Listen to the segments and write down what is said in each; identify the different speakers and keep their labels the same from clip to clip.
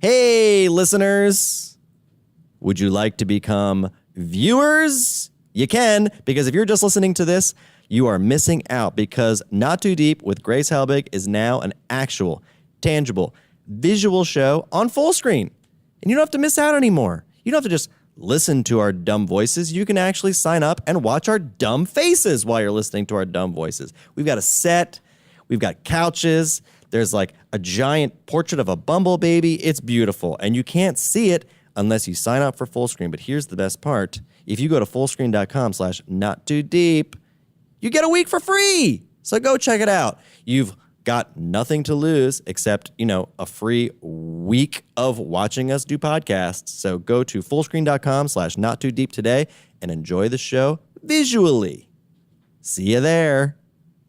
Speaker 1: Hey, listeners, would you like to become viewers? You can, because if you're just listening to this, you are missing out because Not Too Deep with Grace Helbig is now an actual, tangible, visual show on full screen. And you don't have to miss out anymore. You don't have to just listen to our dumb voices. You can actually sign up and watch our dumb faces while you're listening to our dumb voices. We've got a set. We've got couches. There's like a giant portrait of a bumblebee. It's beautiful. And you can't see it unless you sign up for full screen. But here's the best part. If you go to fullscreen.com/nottoodeep, you get a week for free. So go check it out. You've got nothing to lose except, a free week of watching us do podcasts. So go to fullscreen.com/nottoodeep today and enjoy the show visually. See you there.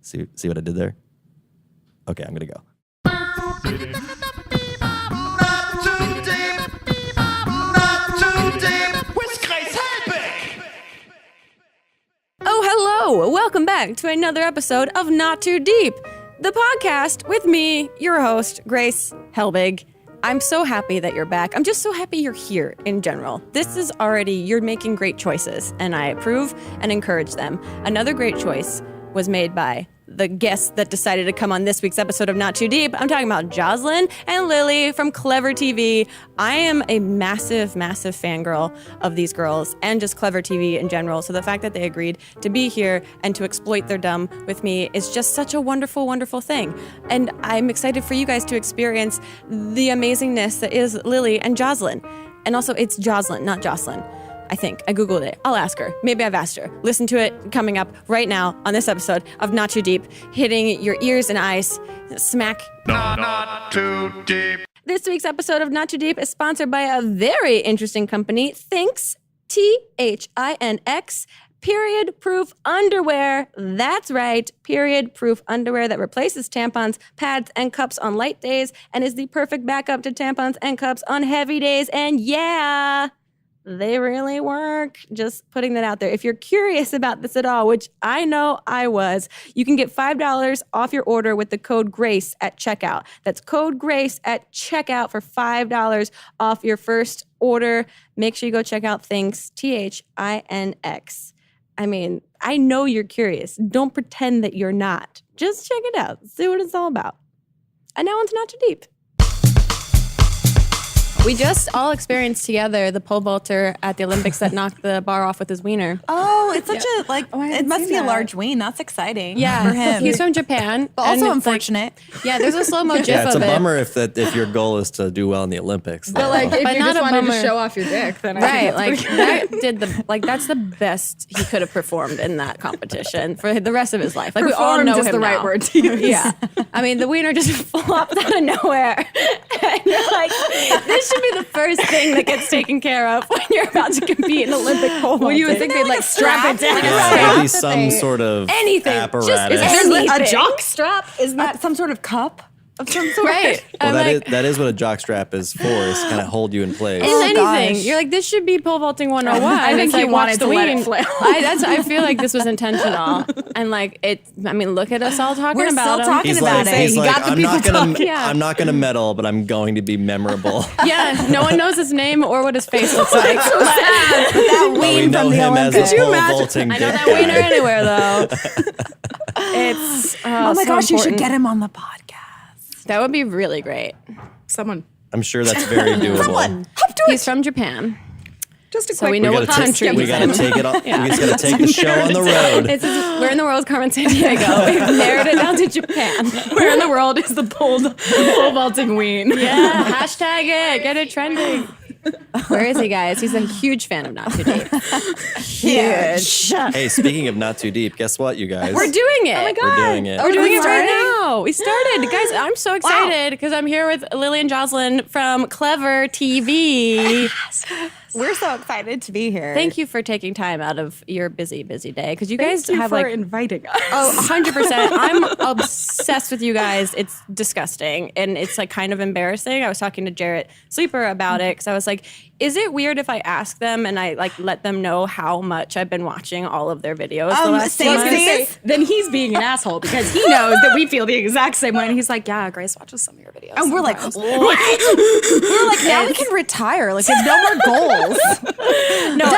Speaker 1: See what I did there? Okay, I'm going to go.
Speaker 2: Oh, hello! Welcome back to another episode of Not Too Deep, the podcast with me, your host, Grace Helbig. I'm so happy that you're back. I'm just so happy you're here in general. This is already, you're making great choices, and I approve and encourage them. Another great choice was made by the guests that decided to come on this week's episode of Not Too Deep. I'm talking about Joslyn and Lily from ClevverTV. I am a massive, massive fangirl of these girls and just ClevverTV in general. So the fact that they agreed to be here and to exploit their dumb with me is just such a wonderful, wonderful thing. And I'm excited for you guys to experience the amazingness that is Lily and Joslyn. And also, it's Joslyn, not Joslyn. I think. I Googled it. I'll ask her. Maybe I've asked her. Listen to it coming up right now on this episode of Not Too Deep, hitting your ears and eyes. Smack.
Speaker 3: Not too deep.
Speaker 2: This week's episode of Not Too Deep is sponsored by a very interesting company, Thinx, T-H-I-N-X, period-proof underwear. That's right, period-proof underwear that replaces tampons, pads, and cups on light days and is the perfect backup to tampons and cups on heavy days. And yeah, they really work. Just putting that out there. If you're curious about this at all, which I know I was, you can get $5 off your order with the code GRACE at checkout. That's code GRACE at checkout for $5 off your first order. Make sure you go check out Thinx, T-H-I-N-X. I mean, I know you're curious. Don't pretend that you're not. Just check it out. See what it's all about. And now on to Not Too Deep. We just all experienced together the pole vaulter at the Olympics that knocked the bar off with his wiener.
Speaker 4: Oh, it's such a, it must be a large ween. That's exciting.
Speaker 2: Yeah,
Speaker 4: for him.
Speaker 2: He's from Japan.
Speaker 4: But also unfortunate.
Speaker 2: Yeah, there's a slow-mo gif
Speaker 1: Yeah, it's
Speaker 2: of
Speaker 1: a
Speaker 2: it.
Speaker 1: bummer if your goal is to do well in the Olympics.
Speaker 5: But like, if
Speaker 2: But
Speaker 5: you
Speaker 2: not
Speaker 5: just
Speaker 2: a
Speaker 5: wanted
Speaker 2: bummer.
Speaker 5: to show off your dick, then
Speaker 2: Right,
Speaker 5: I think
Speaker 2: that's the best he could have performed in that competition for the rest of his life. Like, we all
Speaker 5: performed
Speaker 2: know
Speaker 5: is
Speaker 2: him
Speaker 5: the
Speaker 2: now.
Speaker 5: right word to use.
Speaker 2: Yeah, I mean, the wiener just flopped out of nowhere, and you're like, this should be the first thing that gets taken care of when you're about to compete in Olympic pole vaulting.
Speaker 5: Well, you would think they'd like strap it down.
Speaker 1: There'll be some sort of
Speaker 2: Anything.
Speaker 1: apparatus.
Speaker 2: Just
Speaker 4: There's a
Speaker 2: anything.
Speaker 4: jock strap. Isn't that some sort of cup of some sort?
Speaker 2: Right.
Speaker 1: Well,
Speaker 2: I'm like,
Speaker 1: that is what a jockstrap is for, is kind of hold you in place.
Speaker 2: it's
Speaker 4: Oh,
Speaker 2: anything.
Speaker 4: gosh.
Speaker 2: You're like, this should be pole vaulting 101.
Speaker 5: I think
Speaker 2: It's
Speaker 5: he
Speaker 2: like,
Speaker 5: wanted
Speaker 2: watch the
Speaker 5: to let
Speaker 2: ween.
Speaker 5: it flail.
Speaker 2: I feel like this was intentional. And like, look at us all talking
Speaker 4: We're
Speaker 2: about
Speaker 4: still
Speaker 2: him.
Speaker 4: talking
Speaker 1: He's
Speaker 4: about
Speaker 1: like,
Speaker 4: it.
Speaker 1: he's
Speaker 4: You
Speaker 1: like,
Speaker 4: got the
Speaker 1: I'm
Speaker 4: people
Speaker 1: not gonna,
Speaker 4: talking.
Speaker 2: Yeah.
Speaker 1: I'm not gonna medal, but I'm going to be memorable.
Speaker 2: Yeah, no one knows his name or what his face looks like.
Speaker 4: That
Speaker 1: But we
Speaker 4: ween
Speaker 1: know
Speaker 4: from the
Speaker 1: him as
Speaker 4: Olympics.
Speaker 1: the pole vaulting
Speaker 2: I know
Speaker 1: dick
Speaker 2: that wiener
Speaker 1: guy.
Speaker 2: anywhere, though. It's
Speaker 4: Oh my
Speaker 2: so
Speaker 4: gosh, you should
Speaker 2: important.
Speaker 4: get him on the podcast.
Speaker 2: That would be really great.
Speaker 5: Someone.
Speaker 1: I'm sure that's very doable.
Speaker 2: He's from Japan.
Speaker 5: Just a
Speaker 2: So
Speaker 5: quick.
Speaker 2: we know what country
Speaker 1: we
Speaker 2: he's
Speaker 1: gotta
Speaker 2: in.
Speaker 1: take it. We just gotta take the show on the road.
Speaker 2: We're in the world, Carmen San Diego. We've narrowed it down to Japan.
Speaker 5: Where in the world is the pole vaulting ween?
Speaker 2: Yeah, hashtag it. Get it trending. Where is he, guys? He's a huge fan of Not Too Deep. Huge.
Speaker 1: Hey, speaking of Not Too Deep, guess what, you guys?
Speaker 2: We're doing it. Oh my God.
Speaker 1: We're doing it.
Speaker 2: We're doing
Speaker 4: we
Speaker 2: it right
Speaker 4: started?
Speaker 2: now. We started. Guys, I'm so excited because I'm here with Lily and Joslyn from ClevverTV.
Speaker 4: We're so excited to be here.
Speaker 2: Thank you for taking time out of your busy day because you guys
Speaker 5: Thank you
Speaker 2: have
Speaker 5: for
Speaker 2: like
Speaker 5: inviting us.
Speaker 2: Oh, 100%. I'm obsessed with you guys. It's disgusting. And it's like kind of embarrassing. I was talking to Jarrett Sleeper about it because I was like, is it weird if I ask them and I like let them know how much I've been watching all of their videos the last 2 months?
Speaker 5: Then he's being an asshole because he knows that we feel the exact same way. And he's like, yeah, Grace watches some of your videos.
Speaker 4: And we're like,
Speaker 5: sometimes."
Speaker 4: we're like, now we can retire. Like, there's no more goals.
Speaker 2: No,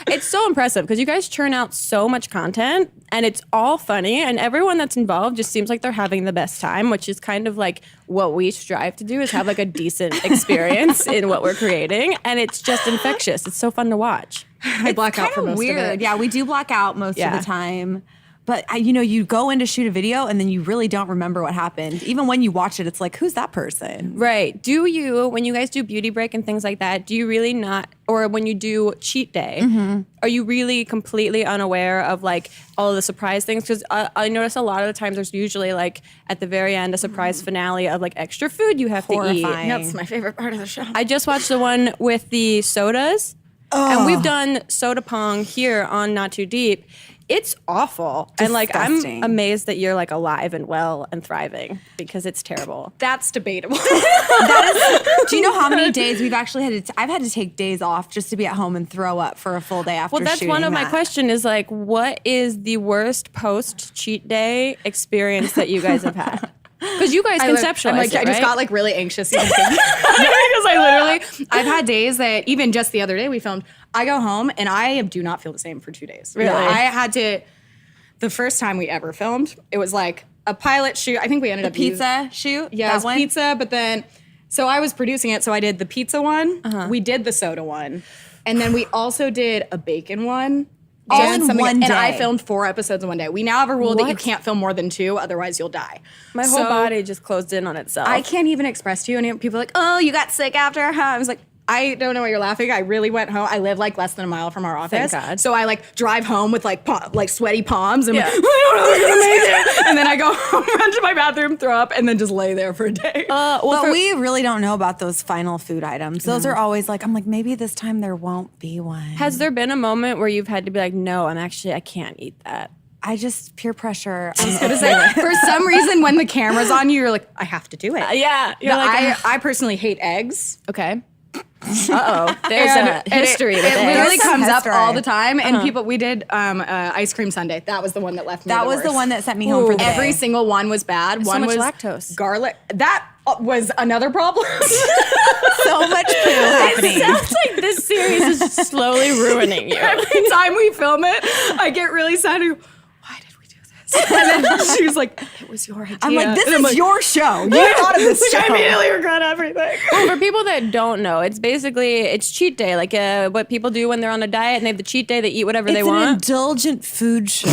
Speaker 2: it's so impressive because you guys churn out so much content and it's all funny and everyone that's involved just seems like they're having the best time, which is kind of like what we strive to do is have like a decent experience in what we're creating. And it's just infectious. It's so fun to watch.
Speaker 5: I black out for most
Speaker 4: weird.
Speaker 5: of it.
Speaker 4: Yeah, we do black out most of the time. But you go in to shoot a video and then you really don't remember what happened. Even when you watch it, it's like, who's that person?
Speaker 2: Right. Do you, when you guys do beauty break and things like that, do you really not, or when you do cheat day, are you really completely unaware of like all of the surprise things? Because I notice a lot of the times there's usually like at the very end a surprise finale of like extra food you have to eat.
Speaker 5: That's my favorite part of the show.
Speaker 2: I just watched the one with the sodas, and we've done soda pong here on Not Too Deep. It's awful. And like, I'm amazed that you're like alive and well and thriving because it's terrible.
Speaker 5: That's debatable.
Speaker 4: Do you know how many days we've actually I've had to take days off just to be at home and throw up for a full day after shooting.
Speaker 2: Well, that's one of my questions is like, what is the worst post-cheat day experience that you guys have had? Because you guys conceptualize
Speaker 5: I just got like really anxious even thinking because I've had days that even just the other day we filmed, I go home and I do not feel the same for 2 days.
Speaker 2: Really?
Speaker 5: I had to, the first time we ever filmed, it was like a pilot shoot. I think we ended up
Speaker 4: pizza shoot?
Speaker 5: Yeah, it was pizza, but then, so I was producing it, so I did the pizza one, we did the soda one, and then we also did a bacon one.
Speaker 4: All in one day.
Speaker 5: And I filmed 4 episodes in one day. We now have a rule that you can't film more than 2, otherwise you'll die.
Speaker 2: My whole body just closed in on itself.
Speaker 5: I can't even express to you. And people are like, oh, you got sick after? I was like, I don't know why you're laughing. I really went home. I live like less than a mile from our office.
Speaker 2: Thank God.
Speaker 5: So I like drive home with like sweaty palms. And I'm like, I don't know if I'm gonna make it. And then I go home, run to my bathroom, throw up, and then just lay there for a day.
Speaker 4: But we really don't know about those final food items. Those are always like, I'm like, maybe this time there won't be one.
Speaker 2: Has there been a moment where you've had to be like, no, I can't eat that?
Speaker 4: I just peer pressure.
Speaker 5: For some reason, when the camera's on you, you're like, I have to do it.
Speaker 2: Yeah. You're
Speaker 5: I personally hate eggs.
Speaker 2: Okay. There's a history with
Speaker 5: it.
Speaker 2: eggs.
Speaker 5: Literally
Speaker 4: Some
Speaker 5: comes up
Speaker 4: history.
Speaker 5: all the time. And we did ice cream sundae. That was the one that left me.
Speaker 4: That was the one that sent me home for the
Speaker 5: Every
Speaker 4: day.
Speaker 5: single one was bad.
Speaker 2: So
Speaker 5: One
Speaker 2: much
Speaker 5: was
Speaker 2: lactose.
Speaker 5: garlic. That was another problem.
Speaker 4: So much poo happening.
Speaker 2: It sounds like this series is slowly ruining you.
Speaker 5: Every time we film it, I get really sad. I go, why did we do this? And then she was like, it was your idea.
Speaker 4: I'm like, this
Speaker 5: And
Speaker 4: is your show. You thought of this show.
Speaker 5: I immediately regret everything.
Speaker 2: Well, for people that don't know, it's cheat day, like what people do when they're on a diet and they have the cheat day, they eat whatever they
Speaker 4: It's an
Speaker 2: want.
Speaker 4: indulgent food show.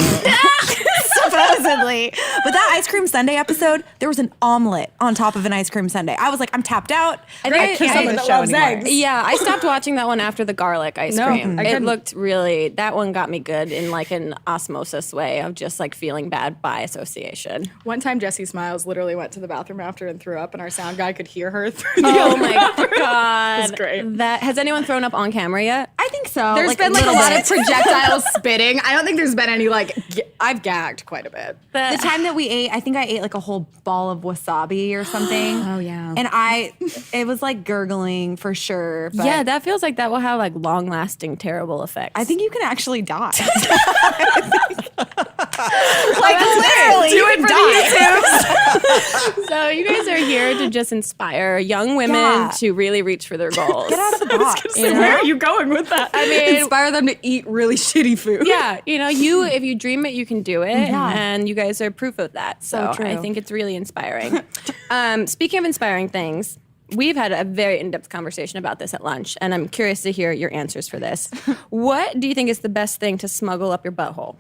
Speaker 4: Supposedly. But that ice cream sundae episode, there was an omelet on top of an ice cream sundae. I was like, I'm tapped out. I can't do
Speaker 5: someone
Speaker 4: this
Speaker 5: that
Speaker 4: show
Speaker 5: loves
Speaker 4: anymore.
Speaker 5: eggs.
Speaker 2: Yeah, I stopped watching that one after the garlic ice cream.
Speaker 5: I
Speaker 2: It
Speaker 5: couldn't.
Speaker 2: looked really, that one got me good in like an osmosis way of just like feeling bad by association.
Speaker 5: One time, Jessie Smiles literally went to the bathroom after and threw up, and our sound guy could hear her through the
Speaker 2: Oh
Speaker 5: other
Speaker 2: my God.
Speaker 5: It was great.
Speaker 2: Has anyone thrown up on camera yet?
Speaker 4: I think so.
Speaker 5: There's been like a lot of projectile spitting. I don't think there's been any I've gagged quite a bit.
Speaker 4: The time that we ate, I think I ate like a whole ball of wasabi or something.
Speaker 5: Oh, yeah.
Speaker 4: And it was like gurgling for sure. But
Speaker 2: Yeah, that feels like that will have like long lasting terrible effects.
Speaker 4: I think you can actually die.
Speaker 5: Like literally, do it for the YouTube.
Speaker 2: so. You guys are here to just inspire young women
Speaker 4: Yeah.
Speaker 2: to really reach for their goals.
Speaker 4: Get out of the box.
Speaker 5: Where are you going with that? I mean, inspire them to eat really shitty food.
Speaker 2: Yeah, if you dream it, you can do it, and you guys are proof of that. So
Speaker 4: true.
Speaker 2: I think it's really inspiring. Speaking of inspiring things, we've had a very in-depth conversation about this at lunch, and I'm curious to hear your answers for this. What do you think is the best thing to smuggle up your butthole?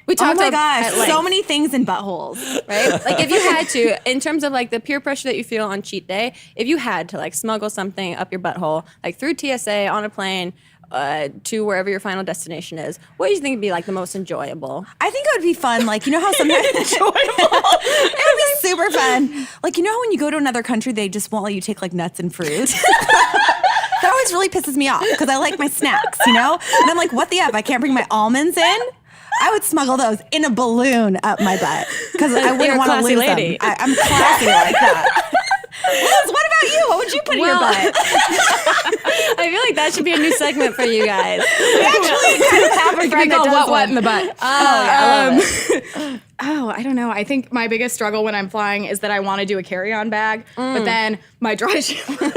Speaker 2: We
Speaker 4: Oh
Speaker 2: talked
Speaker 4: my
Speaker 2: at
Speaker 4: gosh,
Speaker 2: length,
Speaker 4: so many things in buttholes.
Speaker 2: right? Like if you had to, in terms of like the peer pressure that you feel on cheat day, if you had to like smuggle something up your butthole, like through TSA on a plane to wherever your final destination is, what do you think would be like the most enjoyable?
Speaker 4: I think it would be fun. Like, you know how sometimes it would be super fun. Like, you know how when you go to another country, they just won't let you take like nuts and fruit? That always really pisses me off because I like my snacks, you know? And I'm like, what the F? I can't bring my almonds in? I would smuggle those in a balloon up my butt because I wouldn't want to lose
Speaker 2: lady.
Speaker 4: them. I'm classy like that. Liz, what about you? What would you put in your butt?
Speaker 2: I feel like that should be a new segment for you guys.
Speaker 4: We actually kind of have a friend that does
Speaker 5: what in the butt.
Speaker 2: I love it.
Speaker 5: Oh, I don't know. I think my biggest struggle when I'm flying is that I want to do a carry-on bag, but then my dry shampoo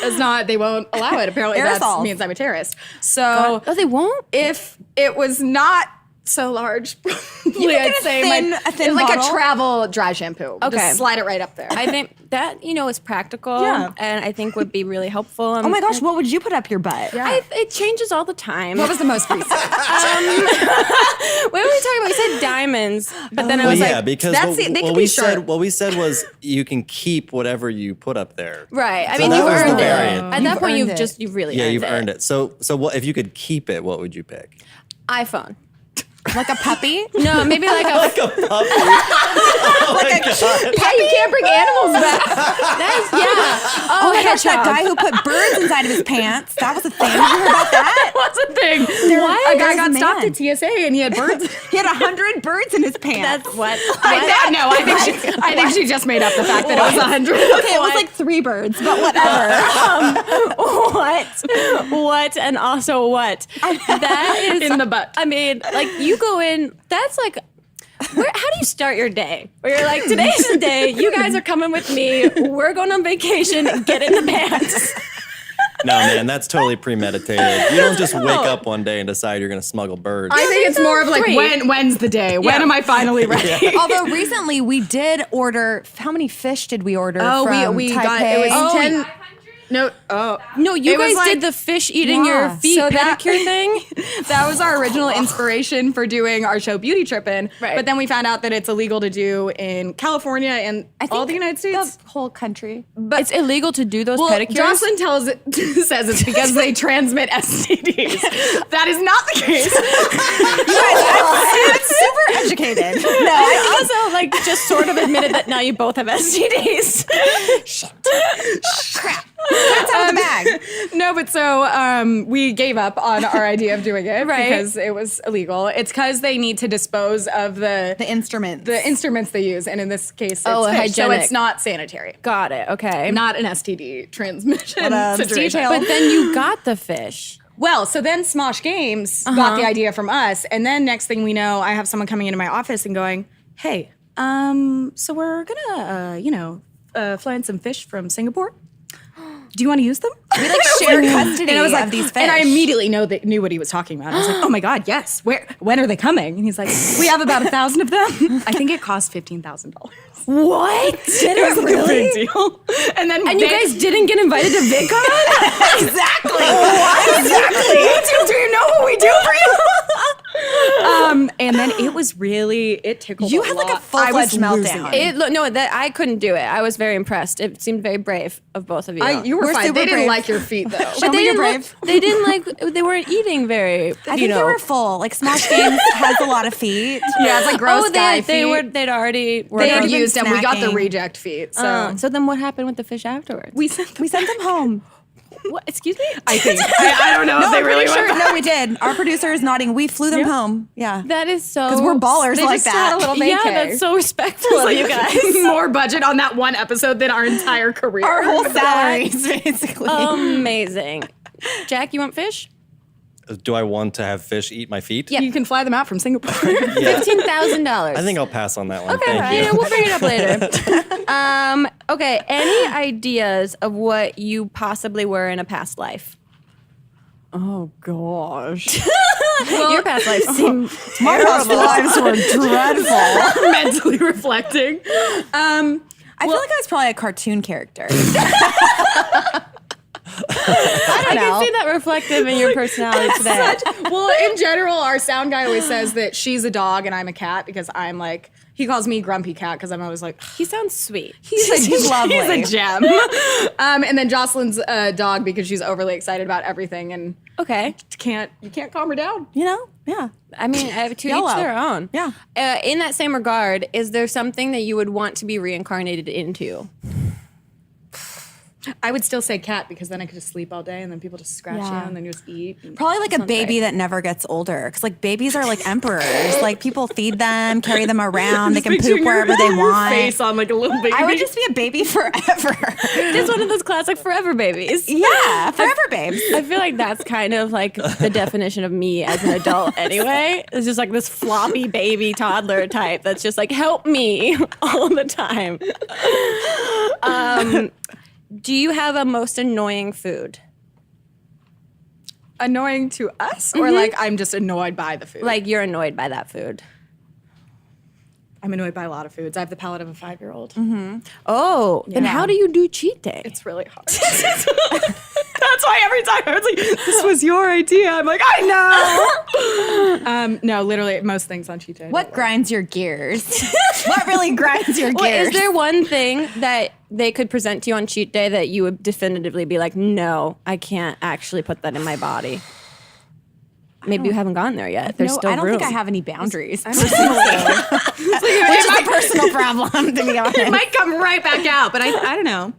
Speaker 5: is not, they won't allow it. Apparently that
Speaker 4: Aerosols.
Speaker 5: means I'm a terrorist. So
Speaker 2: Oh, they won't?
Speaker 5: if it was not so large, probably I'd
Speaker 4: get
Speaker 5: say
Speaker 4: a thin
Speaker 5: like
Speaker 4: bottle.
Speaker 5: a travel dry shampoo.
Speaker 2: Okay.
Speaker 5: Just slide it right up there.
Speaker 2: I think that, is practical
Speaker 5: Yeah.
Speaker 2: and I think would be really helpful.
Speaker 4: Oh my gosh, what would you put up your butt?
Speaker 2: It changes all the time.
Speaker 5: What was the most recent?
Speaker 2: What were we talking about? We said diamonds, but then I was like,
Speaker 1: because
Speaker 5: that's it. They could
Speaker 1: what
Speaker 5: be
Speaker 1: we
Speaker 5: short.
Speaker 1: said, what we said was you can keep whatever you put up there.
Speaker 2: right. I
Speaker 1: So
Speaker 2: mean,
Speaker 1: that
Speaker 2: you've
Speaker 1: was the
Speaker 2: earned it.
Speaker 1: variant.
Speaker 2: At that point,
Speaker 4: You've earned it.
Speaker 2: you've really
Speaker 1: Yeah,
Speaker 2: earned
Speaker 1: you've
Speaker 2: it.
Speaker 1: earned it. So what if you could keep it? What would you pick?
Speaker 2: iPhone.
Speaker 4: Like a puppy?
Speaker 2: No, maybe like a
Speaker 1: Like a puppy. Oh my God.
Speaker 5: Yeah, you can't bring animals back.
Speaker 4: Oh my gosh, that guy who put birds inside of his pants. That was a thing. Did you hear about that?
Speaker 5: What's the thing?
Speaker 4: Why?
Speaker 5: A guy
Speaker 4: There's
Speaker 5: got
Speaker 4: a
Speaker 5: stopped
Speaker 4: man.
Speaker 5: at TSA and he had birds.
Speaker 4: He had 100 birds in his pants.
Speaker 2: That's what?
Speaker 5: I think she just made up the fact that it was 100.
Speaker 4: Okay, it was like 3 birds, but whatever.
Speaker 2: What? And also what? That is
Speaker 5: In the butt.
Speaker 2: I mean, like you go in. That's like. How do you start your day? Where you're like, today's the day. You guys are coming with me. We're going on vacation. Get in the pants.
Speaker 1: No, man, that's totally premeditated. You don't just wake up one day and decide you're going to smuggle birds.
Speaker 5: I think it's more of like,
Speaker 2: Three.
Speaker 5: when's the day? When am I finally ready?
Speaker 4: Although recently we did order, how many fish did we order
Speaker 5: Oh,
Speaker 4: from
Speaker 5: we
Speaker 4: Taipei?
Speaker 5: got, it was
Speaker 2: Oh,
Speaker 5: 10. No,
Speaker 2: No, you
Speaker 5: It was
Speaker 2: guys
Speaker 5: like-
Speaker 2: did the fish eating your
Speaker 4: Yeah.
Speaker 2: feet
Speaker 5: So that-
Speaker 2: pedicure thing.
Speaker 5: that was our original inspiration for doing our show Beauty Trippin'.
Speaker 2: Right.
Speaker 5: But then we found out that it's illegal to do in California and all the United States.
Speaker 4: The whole country.
Speaker 2: But it's illegal to do those
Speaker 5: Well,
Speaker 2: pedicures.
Speaker 5: Joslyn says it's because they transmit STDs. That is not the case.
Speaker 4: It's super educated.
Speaker 2: No, I also like just sort of admitted that now you both have STDs.
Speaker 4: Crap. That's out of the bag.
Speaker 5: No, but so we gave up on our idea of doing it
Speaker 2: Right.
Speaker 5: because it was illegal. It's because they need to dispose of the
Speaker 4: instruments.
Speaker 5: instruments they use, and in this case, it's
Speaker 2: Oh,
Speaker 5: fish, so
Speaker 2: hygienic.
Speaker 5: it's not sanitary.
Speaker 2: Got it. Okay.
Speaker 5: Not an STD transmission
Speaker 4: What a
Speaker 5: situation.
Speaker 4: detail.
Speaker 2: But then you got the fish.
Speaker 5: Well, so then Smosh Games got the idea from us, and then next thing we know, I have someone coming into my office and going, "Hey, so we're gonna, fly in some fish from Singapore. Do you want to use them?"
Speaker 4: We like share custody
Speaker 5: And I was like,
Speaker 4: of these fish.
Speaker 5: and I immediately knew what he was talking about. I was like, "Oh my god, yes! When are they coming?" And he's like, "We have about 1,000 of them. I think it cost $15,000.
Speaker 2: What? Did
Speaker 5: It was like a big deal." And then
Speaker 2: And you guys didn't get invited to VidCon?
Speaker 4: exactly.
Speaker 5: exactly. Do you know what we do for you? And then it tickled.
Speaker 4: You
Speaker 5: a
Speaker 4: had like a
Speaker 5: lot.
Speaker 4: full-fledged
Speaker 5: I was losing
Speaker 4: meltdown.
Speaker 2: That I couldn't do it. I was very impressed. It seemed very brave of both of you.
Speaker 5: You were
Speaker 4: We're
Speaker 5: fine.
Speaker 4: super
Speaker 5: They didn't
Speaker 4: brave.
Speaker 5: like your feet though.
Speaker 4: Show
Speaker 2: but
Speaker 4: me
Speaker 2: they
Speaker 4: you're
Speaker 2: didn't
Speaker 4: brave.
Speaker 2: they didn't like. They weren't eating very.
Speaker 4: I think they were full. Like Smosh Games has a lot of feet.
Speaker 5: Yeah, it's like gross guy
Speaker 2: they
Speaker 5: feet.
Speaker 2: they'd already.
Speaker 5: They had
Speaker 4: already been
Speaker 5: used them. We got the
Speaker 4: snacking.
Speaker 5: reject feet. So
Speaker 2: So then what happened with the fish afterwards?
Speaker 4: We sent them home.
Speaker 2: What? Excuse me?
Speaker 5: I think I don't know if
Speaker 4: No,
Speaker 5: they
Speaker 4: I'm
Speaker 5: really
Speaker 4: pretty
Speaker 5: went.
Speaker 4: sure. No, we did. Our producer is nodding. We flew them home. Yeah.
Speaker 2: That is so.
Speaker 4: 'Cause we're ballers
Speaker 5: They
Speaker 4: like
Speaker 5: just
Speaker 4: that.
Speaker 5: had a little
Speaker 2: Yeah,
Speaker 5: vacay.
Speaker 2: that's so respectful of you guys.
Speaker 5: More budget on that one episode than our entire career.
Speaker 4: Our whole salaries, basically.
Speaker 2: Amazing. Jack, you want fish?
Speaker 1: Do I want to have fish eat my feet?
Speaker 2: Yeah.
Speaker 5: You can fly them out from Singapore.
Speaker 1: Yeah.
Speaker 2: $15,000.
Speaker 1: I think I'll pass on that one.
Speaker 2: Okay,
Speaker 1: Thank you.
Speaker 2: yeah, we'll bring it up later. Okay, any ideas of what you possibly were in a past life?
Speaker 4: Oh gosh.
Speaker 2: Your past life seemed
Speaker 4: My past lives were dreadful.
Speaker 5: Mentally reflecting.
Speaker 4: I feel like I was probably a cartoon character.
Speaker 2: I can see that reflective in your personality today.
Speaker 5: Well, in general, our sound guy always says that she's a dog and I'm a cat because I'm like, he calls me Grumpy Cat because I'm always like,
Speaker 2: He sounds sweet.
Speaker 4: He's lovely.
Speaker 5: he's a gem. And then Jocelyn's a dog because she's overly excited about everything and
Speaker 2: Okay.
Speaker 5: you can't calm her down.
Speaker 4: You know? Yeah.
Speaker 2: I mean, to
Speaker 4: Yellow.
Speaker 2: each their own.
Speaker 4: Yeah.
Speaker 2: In that same regard, is there something that you would want to be reincarnated into?
Speaker 5: I would still say cat because then I could just sleep all day and then people just scratch you
Speaker 4: Yeah.
Speaker 5: and then you just eat.
Speaker 4: Probably like a baby that never gets older. Because like babies are like emperors. Like people feed them, carry them around. They can poop wherever they want.
Speaker 5: Face on like a little baby.
Speaker 4: I would just be a baby forever.
Speaker 2: It's one of those classic forever babies.
Speaker 4: Yeah, forever babes.
Speaker 2: I feel like that's kind of like the definition of me as an adult anyway. It's just like this floppy baby toddler type that's just like, help me all the time. Do you have a most annoying food?
Speaker 5: Annoying to us or like I'm just annoyed by the food?
Speaker 2: Like you're annoyed by that food?
Speaker 5: I'm annoyed by a lot of foods. I have the palate of a 5-year-old.
Speaker 2: Oh, then how do you do cheat day?
Speaker 5: It's really hard. That's why every time I was like, this was your idea. I'm like, I know. No, literally most things on cheat day.
Speaker 4: What grinds your gears? What really grinds your
Speaker 2: Well,
Speaker 4: gears?
Speaker 2: is there one thing that they could present to you on cheat day that you would definitively be like, no, I can't actually put that in my body? Maybe you haven't gone there yet. There's still
Speaker 4: I don't
Speaker 2: room.
Speaker 4: think I have any boundaries. Which is a personal problem, to be honest.
Speaker 5: It might come right back out, but I don't know.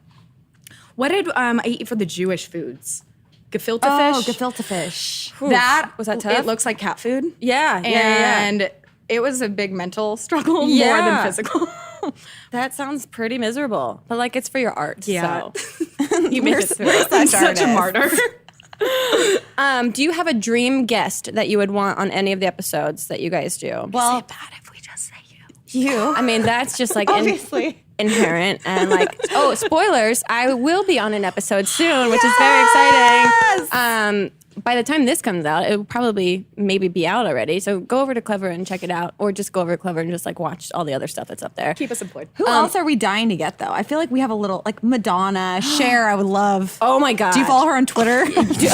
Speaker 5: What did I eat for the Jewish foods? Gefilte fish.
Speaker 4: gefilte fish.
Speaker 5: That
Speaker 2: Was that tough?
Speaker 5: It looks like cat food.
Speaker 2: Yeah,
Speaker 5: And it was a big mental struggle more
Speaker 2: Yeah.
Speaker 5: than physical.
Speaker 2: That sounds pretty miserable, but like it's for your art.
Speaker 5: Yeah.
Speaker 2: So you make it through.
Speaker 5: Such a martyr.
Speaker 2: Do you have a dream guest that you would want on any of the episodes that you guys do?
Speaker 4: Well,
Speaker 5: Bad if we just say you.
Speaker 4: you.
Speaker 2: I mean, that's just like
Speaker 4: Obviously.
Speaker 2: inherent and like, oh, spoilers, I will be on an episode soon, which is very exciting. By the time this comes out, it will probably maybe be out already. So go over to Clever and check it out, or just go over to Clever and just like watch all the other stuff that's up there.
Speaker 5: Keep us employed.
Speaker 4: Who else are we dying to get, though? I feel like we have a little, like Madonna, Cher, I would love.
Speaker 2: Oh my God.
Speaker 4: Do you follow her on Twitter?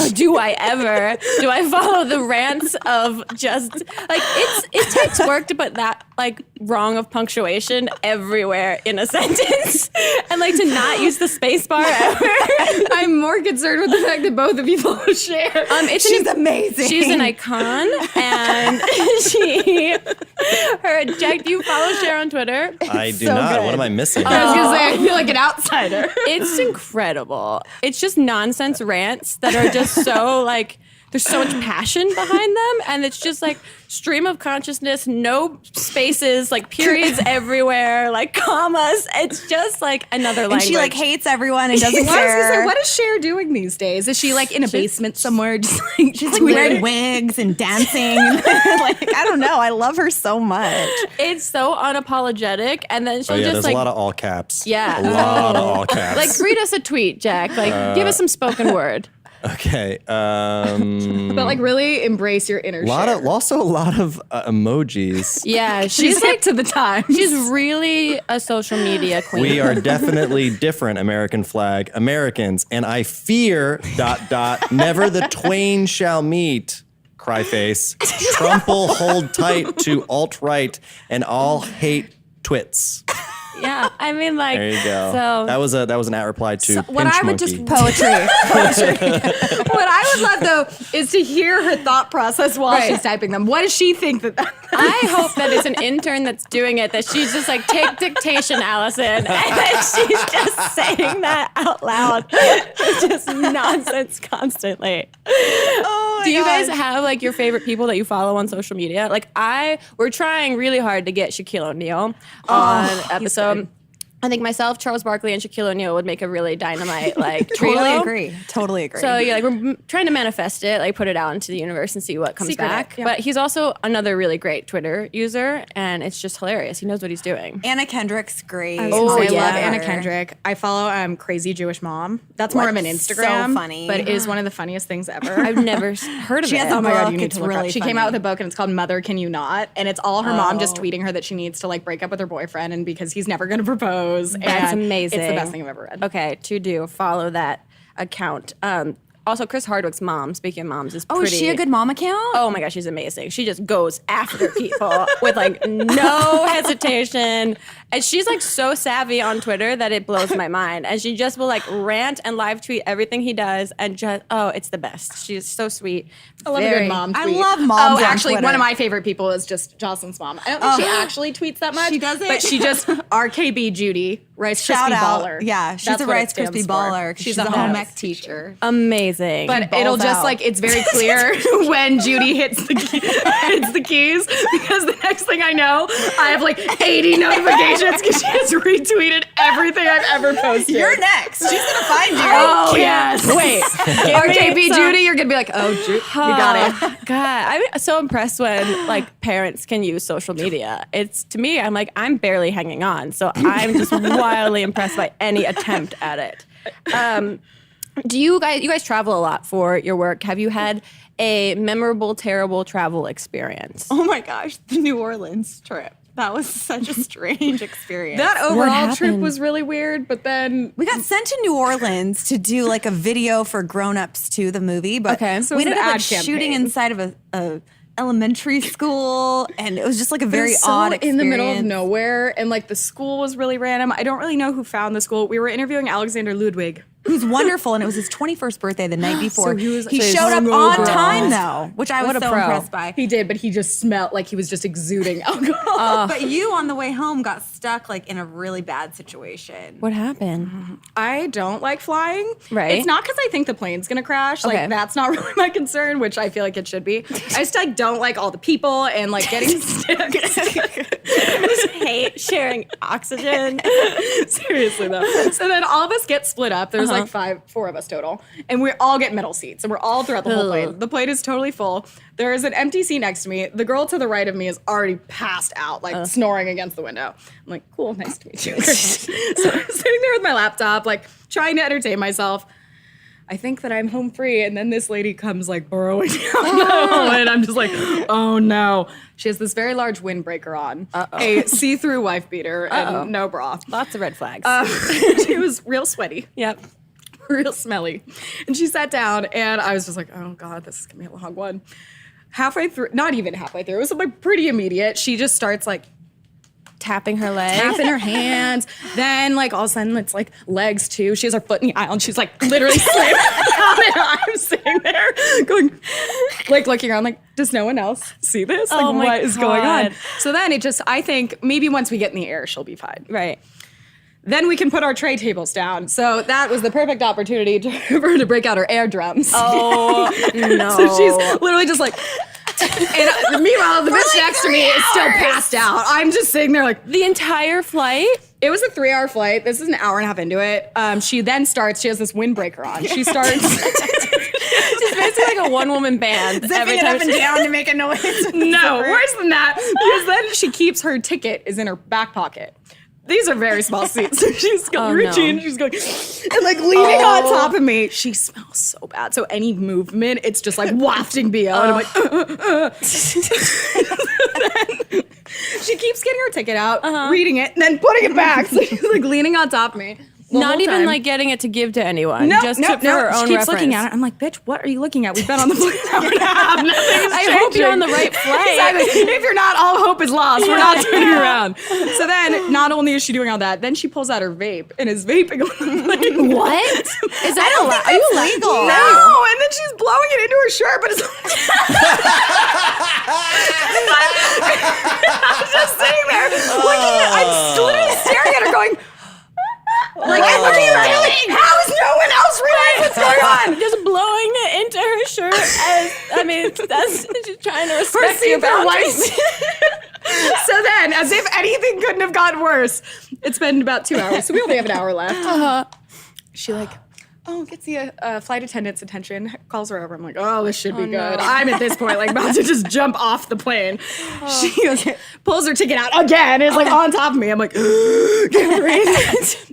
Speaker 2: do I ever? Do I follow the rants of just like it takes work to put that like wrong of punctuation everywhere in a sentence and like to not use the space bar ever.
Speaker 5: I'm more concerned with the fact that both of you follow Cher.
Speaker 4: She's amazing.
Speaker 2: She's an icon, and do you follow Cher on Twitter?
Speaker 1: I do
Speaker 2: so
Speaker 1: not.
Speaker 2: good.
Speaker 1: What am I missing?
Speaker 5: I was gonna say I feel like an outsider.
Speaker 2: It's incredible. It's just nonsense rants that are just so like there's so much passion behind them, and it's just like stream of consciousness, no spaces, like periods everywhere, like commas. It's just like another language.
Speaker 4: And she like hates everyone and doesn't
Speaker 5: Well, I was gonna say,
Speaker 4: care.
Speaker 5: what is Cher doing these days? Is she like in a basement somewhere, just like
Speaker 4: She's like wearing wigs and dancing. Like, I don't know. I love her so much.
Speaker 2: It's so unapologetic, and then she'll
Speaker 1: Oh yeah,
Speaker 2: just
Speaker 1: there's
Speaker 2: like
Speaker 1: a lot of all caps.
Speaker 2: Yeah.
Speaker 1: a lot of all caps.
Speaker 2: like read us a tweet, Jack. Like give us some spoken word.
Speaker 1: Okay.
Speaker 5: but like really embrace your inner Cher.
Speaker 1: Also a lot of emojis.
Speaker 2: Yeah,
Speaker 5: She's
Speaker 2: she's
Speaker 5: hip
Speaker 2: like
Speaker 5: to the times.
Speaker 2: she's really a social media queen.
Speaker 1: We are definitely different, American flag, Americans, and I fear ... never the twain shall meet. Cry face. Trumple hold tight to alt-right and all hate twits.
Speaker 2: Yeah, I mean like
Speaker 1: There you go.
Speaker 2: So
Speaker 1: that was an at reply to
Speaker 5: what
Speaker 1: Pinch
Speaker 5: I would
Speaker 1: Monkey.
Speaker 5: just
Speaker 4: Poetry.
Speaker 5: What I would love though is to hear her thought process while
Speaker 2: Right.
Speaker 5: she's typing them. What does she think that?
Speaker 2: I hope that it's an intern that's doing it, that she's just like, take dictation, Allison. And then she's just saying that out loud. It's just nonsense constantly. Do you guys have like your favorite people that you follow on social media? Like we're trying really hard to get Shaquille O'Neal on episode. I think myself, Charles Barkley, and Shaquille O'Neal would make a really dynamite like trio.
Speaker 4: Totally agree.
Speaker 2: So yeah, like we're trying to manifest it, like put it out into the universe and see what comes
Speaker 5: Secret it,
Speaker 2: back.
Speaker 5: yeah.
Speaker 2: But he's also another really great Twitter user, and it's just hilarious. He knows what he's doing.
Speaker 4: Anna Kendrick's great.
Speaker 5: I
Speaker 2: Oh,
Speaker 5: love
Speaker 2: yeah.
Speaker 5: Anna Kendrick. I follow Crazy Jewish Mom. That's more of an
Speaker 4: So
Speaker 5: Instagram.
Speaker 4: funny.
Speaker 5: But it is one of the funniest things ever.
Speaker 2: I've never heard of
Speaker 4: She
Speaker 2: it.
Speaker 4: has a
Speaker 5: Oh my God,
Speaker 4: book.
Speaker 5: you need
Speaker 4: It's
Speaker 5: to look
Speaker 4: really
Speaker 5: up. She came
Speaker 4: funny.
Speaker 5: out with a book and it's called Mother Can You Not? And it's all her mom just tweeting her that she needs to like break up with her boyfriend and because he's never going to propose.
Speaker 2: That's
Speaker 5: and
Speaker 2: amazing.
Speaker 5: It's the best thing I've ever read.
Speaker 2: Okay, follow that account. Also, Chris Hardwick's mom, speaking of moms, is
Speaker 4: Oh,
Speaker 2: pretty.
Speaker 4: is she a good mom account?
Speaker 2: Oh my gosh, she's amazing. She just goes after people with like no hesitation. And she's like so savvy on Twitter that it blows my mind. And she just will like rant and live tweet everything he does and just, it's the best. She's so sweet.
Speaker 5: I love a good mom tweet.
Speaker 4: I love moms
Speaker 5: Oh,
Speaker 4: on
Speaker 5: actually,
Speaker 4: Twitter.
Speaker 5: one of my favorite people is just Joslyn's mom. I don't think she actually tweets that much.
Speaker 4: She doesn't?
Speaker 5: But she just, RKB Judy, Rice
Speaker 4: Shout
Speaker 5: Krispie
Speaker 4: out.
Speaker 5: Baller.
Speaker 4: Yeah, she's
Speaker 5: That's
Speaker 4: a
Speaker 5: what it
Speaker 4: Rice
Speaker 5: stands
Speaker 4: Krispie
Speaker 5: for.
Speaker 4: baller.
Speaker 5: She's
Speaker 4: a
Speaker 5: a
Speaker 4: home
Speaker 5: home
Speaker 4: ec teacher.
Speaker 2: Amazing.
Speaker 5: But
Speaker 4: balls
Speaker 5: it'll just
Speaker 4: out.
Speaker 5: like, it's very clear when Judy hits the keys, because the next thing I know, I have like 80 notifications because she has retweeted everything I've ever posted.
Speaker 4: You're next. She's gonna find you.
Speaker 5: Oh, yes.
Speaker 2: Wait.
Speaker 5: RKB Judy, you're going to be like, oh, you got it.
Speaker 2: God, I'm so impressed when like parents can use social media. It's to me, I'm like, I'm barely hanging on. So I'm just wildly impressed by any attempt at it. Do you guys travel a lot for your work? Have you had a memorable, terrible travel experience?
Speaker 4: Oh my gosh, the New Orleans trip. That was such a strange experience.
Speaker 5: That overall trip
Speaker 2: happened?
Speaker 5: was really weird, but then
Speaker 4: We got sent to New Orleans to do like a video for grown-ups to the movie, but
Speaker 2: Okay. So
Speaker 4: we
Speaker 5: it was
Speaker 4: ended
Speaker 5: an
Speaker 4: up like
Speaker 5: ad
Speaker 4: shooting
Speaker 5: campaign.
Speaker 4: inside of a elementary school, and it was just like a very
Speaker 5: so
Speaker 4: odd experience.
Speaker 5: in the middle of nowhere, and like the school was really random. I don't really know who found the school. We were interviewing Alexander Ludwig.
Speaker 4: Who's wonderful, and it was his 21st birthday the night before.
Speaker 5: he
Speaker 4: he
Speaker 5: was
Speaker 4: showed up
Speaker 5: hungover.
Speaker 4: on time though, which I was
Speaker 2: What a
Speaker 4: so
Speaker 2: pro.
Speaker 4: impressed by.
Speaker 5: He did, but he just smelled like he was just exuding alcohol.
Speaker 4: But you on the way home got stuck like in a really bad situation.
Speaker 2: What happened?
Speaker 5: I don't like flying.
Speaker 2: Right.
Speaker 5: It's not because I think the plane's gonna crash.
Speaker 2: Okay.
Speaker 5: Like that's not really my concern, which I feel like it should be. I just like don't like all the people and like getting sick.
Speaker 2: Hate sharing oxygen.
Speaker 5: Seriously though. So then all of us get split up. There's like four of us total. And we all get middle seats. And we're all throughout the whole plane. The plane is totally full. There is an empty seat next to me. The girl to the right of me is already passed out, like snoring against the window. I'm like, cool, nice to meet you. Great. So I'm sitting there with my laptop, like trying to entertain myself. I think that I'm home free, and then this lady comes like burrowing down the hall, and I'm just like, oh no. She has this very large windbreaker on, a see-through wife beater, and no bra.
Speaker 2: Lots of red flags.
Speaker 5: She was real sweaty,
Speaker 2: Yep.
Speaker 5: real smelly. And she sat down, and I was just like, oh God, this is gonna be a long one. Halfway through, not even halfway through, it was like pretty immediate. She just starts like
Speaker 2: Tapping her leg.
Speaker 5: tapping her hands. Then like all of a sudden it's like legs too. She has her foot in the aisle and she's like literally slamming down, and I'm sitting there going, like looking around like, does no one else see this? Like
Speaker 2: Oh my
Speaker 5: what is going on?
Speaker 2: God.
Speaker 5: So then it just, I think maybe once we get in the air, she'll be fine.
Speaker 2: Right.
Speaker 5: Then we can put our tray tables down. So that was the perfect opportunity for her to break out her air drums.
Speaker 2: Oh, no.
Speaker 5: So she's literally just like, and meanwhile, the bitch next to me is still passed out. I'm just sitting there like,
Speaker 2: The entire flight?
Speaker 5: it was a 3-hour flight. This is an hour and a half into it. She then starts, she has this windbreaker on. She starts,
Speaker 2: She's basically like a one-woman band.
Speaker 4: Zipping it up and down to make a noise.
Speaker 5: no, worse than that. Because then she keeps her ticket is in her back pocket. These are very small seats. So she's going, reaching,
Speaker 2: no.
Speaker 5: she's going, and like leaning on top of me. She smells so bad. So any movement, it's just like wafting BO. And I'm like, Then she keeps getting her ticket out, reading it, and then putting it back. So she's like leaning on top of me. the
Speaker 2: Not
Speaker 5: whole
Speaker 2: even
Speaker 5: time.
Speaker 2: like getting it to give to anyone.
Speaker 5: No,
Speaker 2: just
Speaker 5: no,
Speaker 2: for her own
Speaker 5: She keeps
Speaker 2: reference.
Speaker 5: looking at it. I'm like, bitch, what are you looking at? We've been on the plane an hour and a half. Nothing's
Speaker 2: I hope you're on the
Speaker 5: changing.
Speaker 2: right flight.
Speaker 5: Exactly. If you're not, all hope is lost. We're not turning around. So then, not only is she doing all that, then she pulls out her vape and is vaping on the plane.
Speaker 2: What? Is that allowed? Are you
Speaker 4: legal.
Speaker 5: No, and then she's blowing it into her shirt, but it's I'm just sitting there looking at I'm literally staring at her going, like, I'm looking at her like, how is no one else realizing what's going on?
Speaker 2: Just blowing it into her shirt as, I mean, that's just trying to
Speaker 5: For
Speaker 2: respect your
Speaker 5: see-through
Speaker 2: boundaries.
Speaker 5: white. So then, as if anything couldn't have gotten worse, it's been about 2 hours, so we only have an hour left. She like, gets the flight attendant's attention, calls her over. I'm like, this should be good. I'm at this point like about to just jump off the plane. She goes, pulls her ticket out again, is like on top of me. I'm like, can't breathe.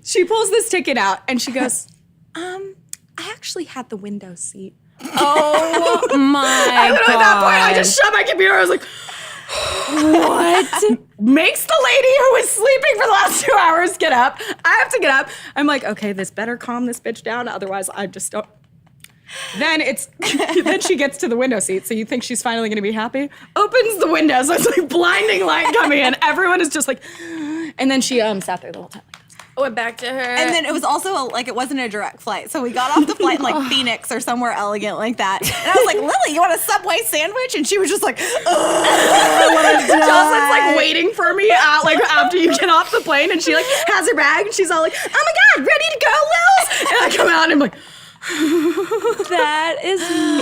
Speaker 5: She pulls this ticket out and she goes, I actually had the window seat.
Speaker 2: Oh my
Speaker 5: And then
Speaker 2: god!
Speaker 5: at that point, I just shut my computer. I was like,
Speaker 2: what?
Speaker 5: makes the lady who was sleeping for the last 2 hours get up. I have to get up. I'm like, okay, this better calm this bitch down. Otherwise, I just don't. Then then she gets to the window seat, so you think she's finally going to be happy. Opens the window, so it's like blinding light coming in. Everyone is just like, and then she sat there the whole time.
Speaker 2: Went back to her.
Speaker 4: And then it was also it wasn't a direct flight. So we got off the flight in like Phoenix or somewhere elegant like that. And I was like, Lily, you want a Subway sandwich? And she was just like,
Speaker 5: Joslyn's like waiting for me out like after you get off the plane, and she like has her bag and she's all like, oh my God, ready to go, Lils? And I come out and I'm like,
Speaker 2: that is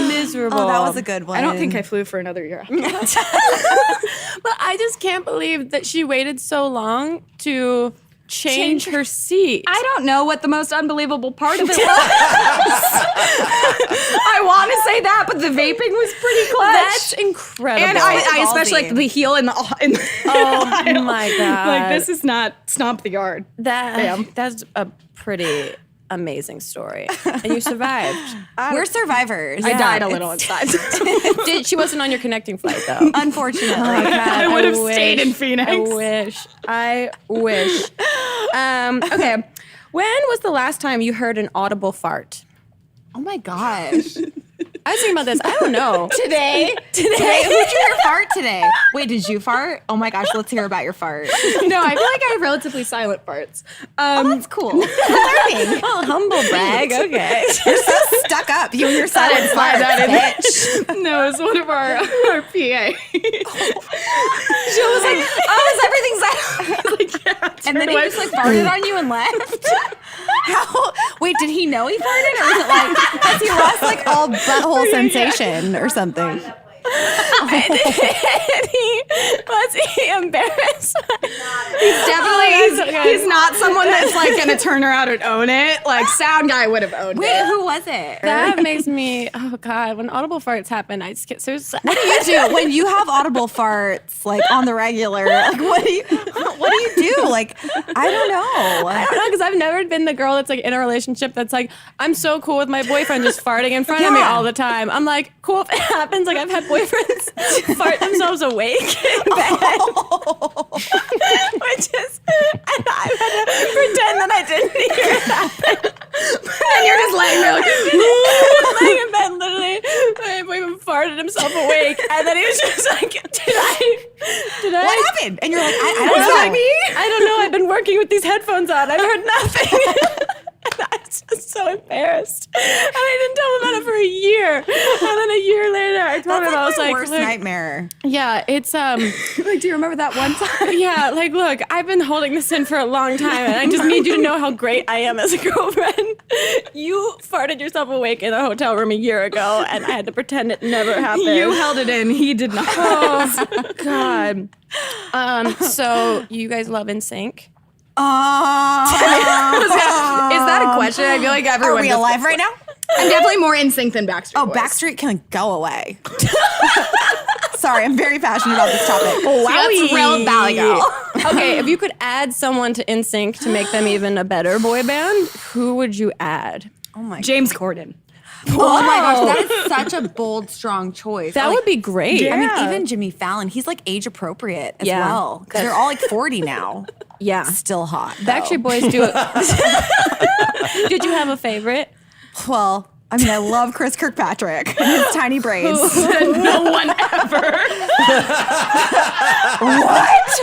Speaker 2: miserable.
Speaker 4: Oh, that was a good one.
Speaker 5: I don't think I flew for another year after that.
Speaker 2: But I just can't believe that she waited so long to change her seat.
Speaker 5: I don't know what the most unbelievable part of it was. I want to say that, but the vaping was pretty clutch.
Speaker 2: That's incredible.
Speaker 5: And I especially like the heel in the
Speaker 2: oh my God.
Speaker 5: Like, this is not stomp the yard.
Speaker 2: That's a pretty amazing story. And you survived.
Speaker 4: We're survivors.
Speaker 5: I died a little inside.
Speaker 2: She wasn't on your connecting flight though.
Speaker 4: Unfortunately.
Speaker 5: I would have stayed in Phoenix.
Speaker 2: I wish. Okay. When was the last time you heard an audible fart?
Speaker 4: Oh my gosh.
Speaker 2: I was thinking about this. I don't know.
Speaker 4: Today? Who'd you hear fart today? Wait, did you fart? Oh my gosh, let's hear about your fart.
Speaker 5: No, I feel like I have relatively silent farts.
Speaker 4: That's cool. Learning.
Speaker 2: Oh, humble brag. Okay.
Speaker 4: You're so stuck up. You and your silent fart, bitch.
Speaker 5: No, it's one of our PA.
Speaker 4: She was like, oh, is everything silent?
Speaker 5: Like, yeah,
Speaker 4: And then he just like farted on you and left? Wait, did he know he farted? Or was it like, because he lost like all butthole sensation or something?
Speaker 2: Was he embarrassed?
Speaker 5: He's not someone that's like gonna turn around and own it. Like, sound guy would have owned
Speaker 4: Wait,
Speaker 5: it.
Speaker 4: who was it?
Speaker 2: That makes me, oh God, when audible farts happen, I just get so sad.
Speaker 4: What do you do when you have audible farts like on the regular? Like, what do you do? Like, I don't know.
Speaker 2: I don't know, because I've never been the girl that's like in a relationship that's like, I'm so cool with my boyfriend just farting in front of me all the time. I'm like, cool if it happens. Like, I've had boyfriends fart themselves awake in bed. Which is, and I've had to pretend that I didn't hear it happen.
Speaker 5: And you're just laying there like,
Speaker 2: laying in bed, literally. My boyfriend farted himself awake, and then he was just like, did I?
Speaker 4: What happened? And you're like, I don't
Speaker 2: Was
Speaker 4: know.
Speaker 2: that me? I don't know. I've been working with these headphones on. I've heard nothing. And I was just so embarrassed. And I didn't tell him about it for a year. And then a year later, I told him, I was
Speaker 4: my
Speaker 2: like,
Speaker 4: worst
Speaker 2: look,
Speaker 4: nightmare.
Speaker 2: yeah, it's,
Speaker 5: like, do you remember that one time?
Speaker 2: yeah, like, look, I've been holding this in for a long time, and I just need you to know how great I am as a girlfriend. You farted yourself awake in a hotel room a year ago, and I had to pretend it never happened.
Speaker 5: You held it in. He did not.
Speaker 2: Oh, God. So you guys love NSYNC?
Speaker 5: Is that a question? I feel like everyone.
Speaker 4: Are we alive right now?
Speaker 5: I'm definitely more in sync than Backstreet
Speaker 4: Oh,
Speaker 5: Boys.
Speaker 4: Backstreet can go away. Sorry, I'm very passionate about this topic.
Speaker 5: That's real Valley Girl.
Speaker 2: Okay, if you could add someone to NSYNC to make them even a better boy band, who would you add?
Speaker 4: Oh my
Speaker 5: James Corden.
Speaker 4: Oh my gosh, that is such a bold, strong choice.
Speaker 2: That would be great.
Speaker 4: I mean, even Jimmy Fallon, he's like age appropriate as
Speaker 2: Yeah.
Speaker 4: well. Because they're all like 40 now.
Speaker 2: Yeah.
Speaker 4: Still hot.
Speaker 2: Backstreet Boys do it. Did you have a favorite?
Speaker 4: Well, I mean, I love Chris Kirkpatrick and his tiny braids.
Speaker 5: No one ever.
Speaker 4: What?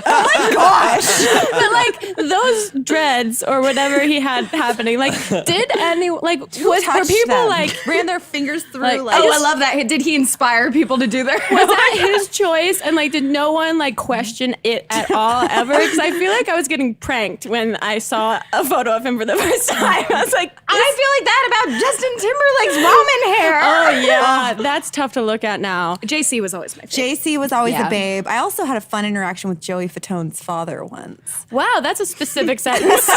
Speaker 4: Oh my gosh.
Speaker 2: But like those dreads or whatever he had happening, like did any like were people
Speaker 4: them?
Speaker 2: like
Speaker 4: ran their fingers through
Speaker 2: Like,
Speaker 4: like,
Speaker 5: Oh, I love that. Did he inspire people to do their?
Speaker 2: was that his choice? And like, did no one like question it at all ever? Because I feel like I was getting pranked when I saw a photo of him for the first time. I was like,
Speaker 5: I feel like that about Justin Timberlake's ramen hair.
Speaker 2: oh yeah, that's tough to look at now.
Speaker 5: JC was always my favorite.
Speaker 4: JC was always
Speaker 2: Yeah.
Speaker 4: a babe. I also had a fun interaction with Joey Fatone's father once.
Speaker 2: Wow, that's a specific sentence.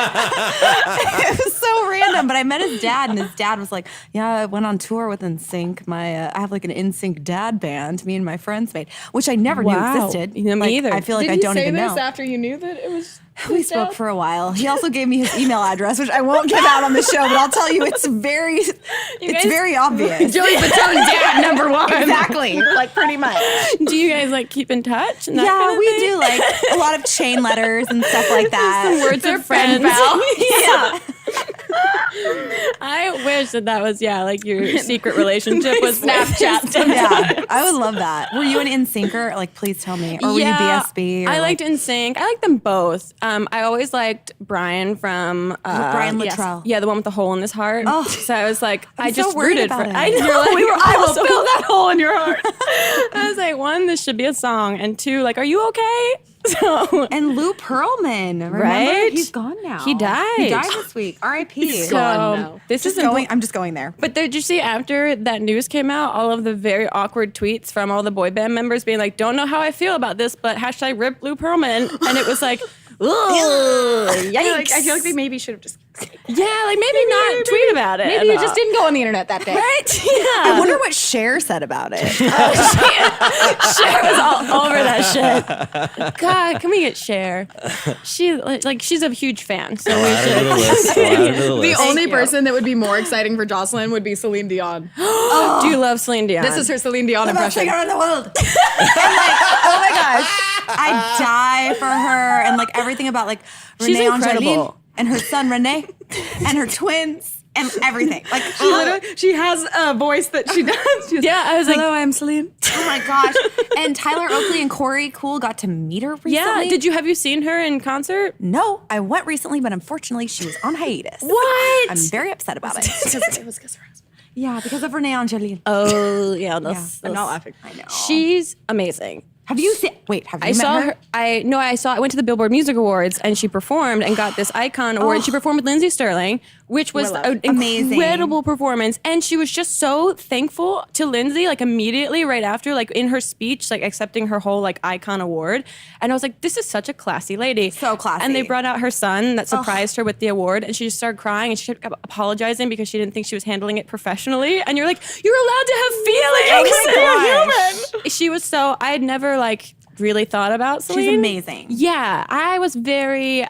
Speaker 4: It was so random, but I met his dad, and his dad was like, "Yeah, I went on tour with NSYNC. I have like an NSYNC dad band. Me and my friends made, which I never knew
Speaker 2: Wow.
Speaker 4: existed.
Speaker 2: Me
Speaker 4: Like,
Speaker 2: either.
Speaker 4: I feel like
Speaker 5: Did
Speaker 4: I
Speaker 5: he
Speaker 4: don't
Speaker 5: say
Speaker 4: even
Speaker 5: this
Speaker 4: know.
Speaker 5: after you knew that it was?
Speaker 4: We spoke for a while. He also gave me his email address, which I won't give out on the show, but I'll tell you, it's very obvious.
Speaker 5: Joey Fatone dad number one.
Speaker 4: Exactly, like pretty much.
Speaker 2: Do you guys like keep in touch? And that
Speaker 4: Yeah,
Speaker 2: kind of
Speaker 4: we
Speaker 2: thing?
Speaker 4: do like a lot of chain letters and stuff like that.
Speaker 2: Some words of friends.
Speaker 4: Yeah.
Speaker 2: I wish that was like your secret relationship was
Speaker 5: Snapchat.
Speaker 4: Yeah, I would love that. Were you an NSYNCer? Like, please tell me. Or were you BSB? Or
Speaker 2: I liked NSYNC. I liked them both. I always liked Brian from
Speaker 4: Brian
Speaker 2: yes.
Speaker 4: Luttrell.
Speaker 2: Yeah, the one with the hole in his heart.
Speaker 4: Oh.
Speaker 2: So I was like, I
Speaker 4: so
Speaker 2: just
Speaker 4: worried
Speaker 2: rooted for
Speaker 4: about
Speaker 2: it.
Speaker 4: it.
Speaker 2: I know.
Speaker 5: You're like, I will fill that hole in your heart.
Speaker 2: I was like, one, this should be a song, and two, like, are you okay? So
Speaker 4: And Lou Pearlman, remember?
Speaker 2: Right?
Speaker 4: He's gone now.
Speaker 2: He died.
Speaker 4: He died this week. R.I.P.
Speaker 2: so
Speaker 5: now.
Speaker 2: this is
Speaker 4: I'm just going there.
Speaker 2: But did you see after that news came out, all of the very awkward tweets from all the boy band members being like, don't know how I feel about this, but hashtag rip Lou Pearlman. And it was like, ugh, yikes.
Speaker 5: I feel like they maybe should have just.
Speaker 2: Yeah, like maybe not tweet about it.
Speaker 5: Maybe you just didn't go on the internet that day.
Speaker 2: Right?
Speaker 4: I
Speaker 2: Yeah.
Speaker 4: wonder what Cher said about it.
Speaker 2: Cher was all over that shit. God, can we get Cher? She's a huge fan, so we
Speaker 1: Add her to the
Speaker 2: should.
Speaker 1: list. I'll add her to the
Speaker 5: The
Speaker 1: list.
Speaker 5: only
Speaker 2: you.
Speaker 5: person that would be more exciting for Joslyn would be Celine Dion.
Speaker 2: Do you love Celine Dion?
Speaker 5: This is her Celine Dion
Speaker 4: Best
Speaker 5: impression.
Speaker 4: singer in the world. I'm like, oh my gosh, I die for her and like everything about like
Speaker 2: She's
Speaker 4: Renee
Speaker 2: incredible.
Speaker 4: Angeline and her son Renee and her twins and everything. Like,
Speaker 5: She has a voice that she does. She's,
Speaker 2: Yeah, I was like,
Speaker 5: hello, I'm Celine.
Speaker 4: oh my gosh. And Tyler Oakley and Corey Cool got to meet her recently.
Speaker 2: yeah. Have you seen her in concert?
Speaker 4: No, I went recently, but unfortunately she was on hiatus.
Speaker 2: What?
Speaker 4: I'm very upset about it.
Speaker 5: It was because her husband.
Speaker 4: Yeah, because of Renee Angeline.
Speaker 2: Oh, yeah.
Speaker 5: I'm not laughing.
Speaker 4: I know.
Speaker 2: She's amazing.
Speaker 4: Have you seen? Wait, have you
Speaker 2: I
Speaker 4: met
Speaker 2: saw
Speaker 4: her?
Speaker 2: her. I went to the Billboard Music Awards and she performed and got this Icon Award. She performed with Lindsey Sterling, which was an
Speaker 4: Amazing.
Speaker 2: incredible performance. And she was just so thankful to Lindsey, like immediately right after, like in her speech, like accepting her whole like Icon Award. And I was like, this is such a classy lady.
Speaker 4: So classy.
Speaker 2: And they brought out her son that surprised her with the award, and she just started crying and she kept apologizing because she didn't think she was handling it professionally. And you're like, you're allowed to have feelings.
Speaker 4: Oh my
Speaker 2: You're human. She was so. I had never like really thought about Celine.
Speaker 4: She's amazing.
Speaker 2: Yeah, I was very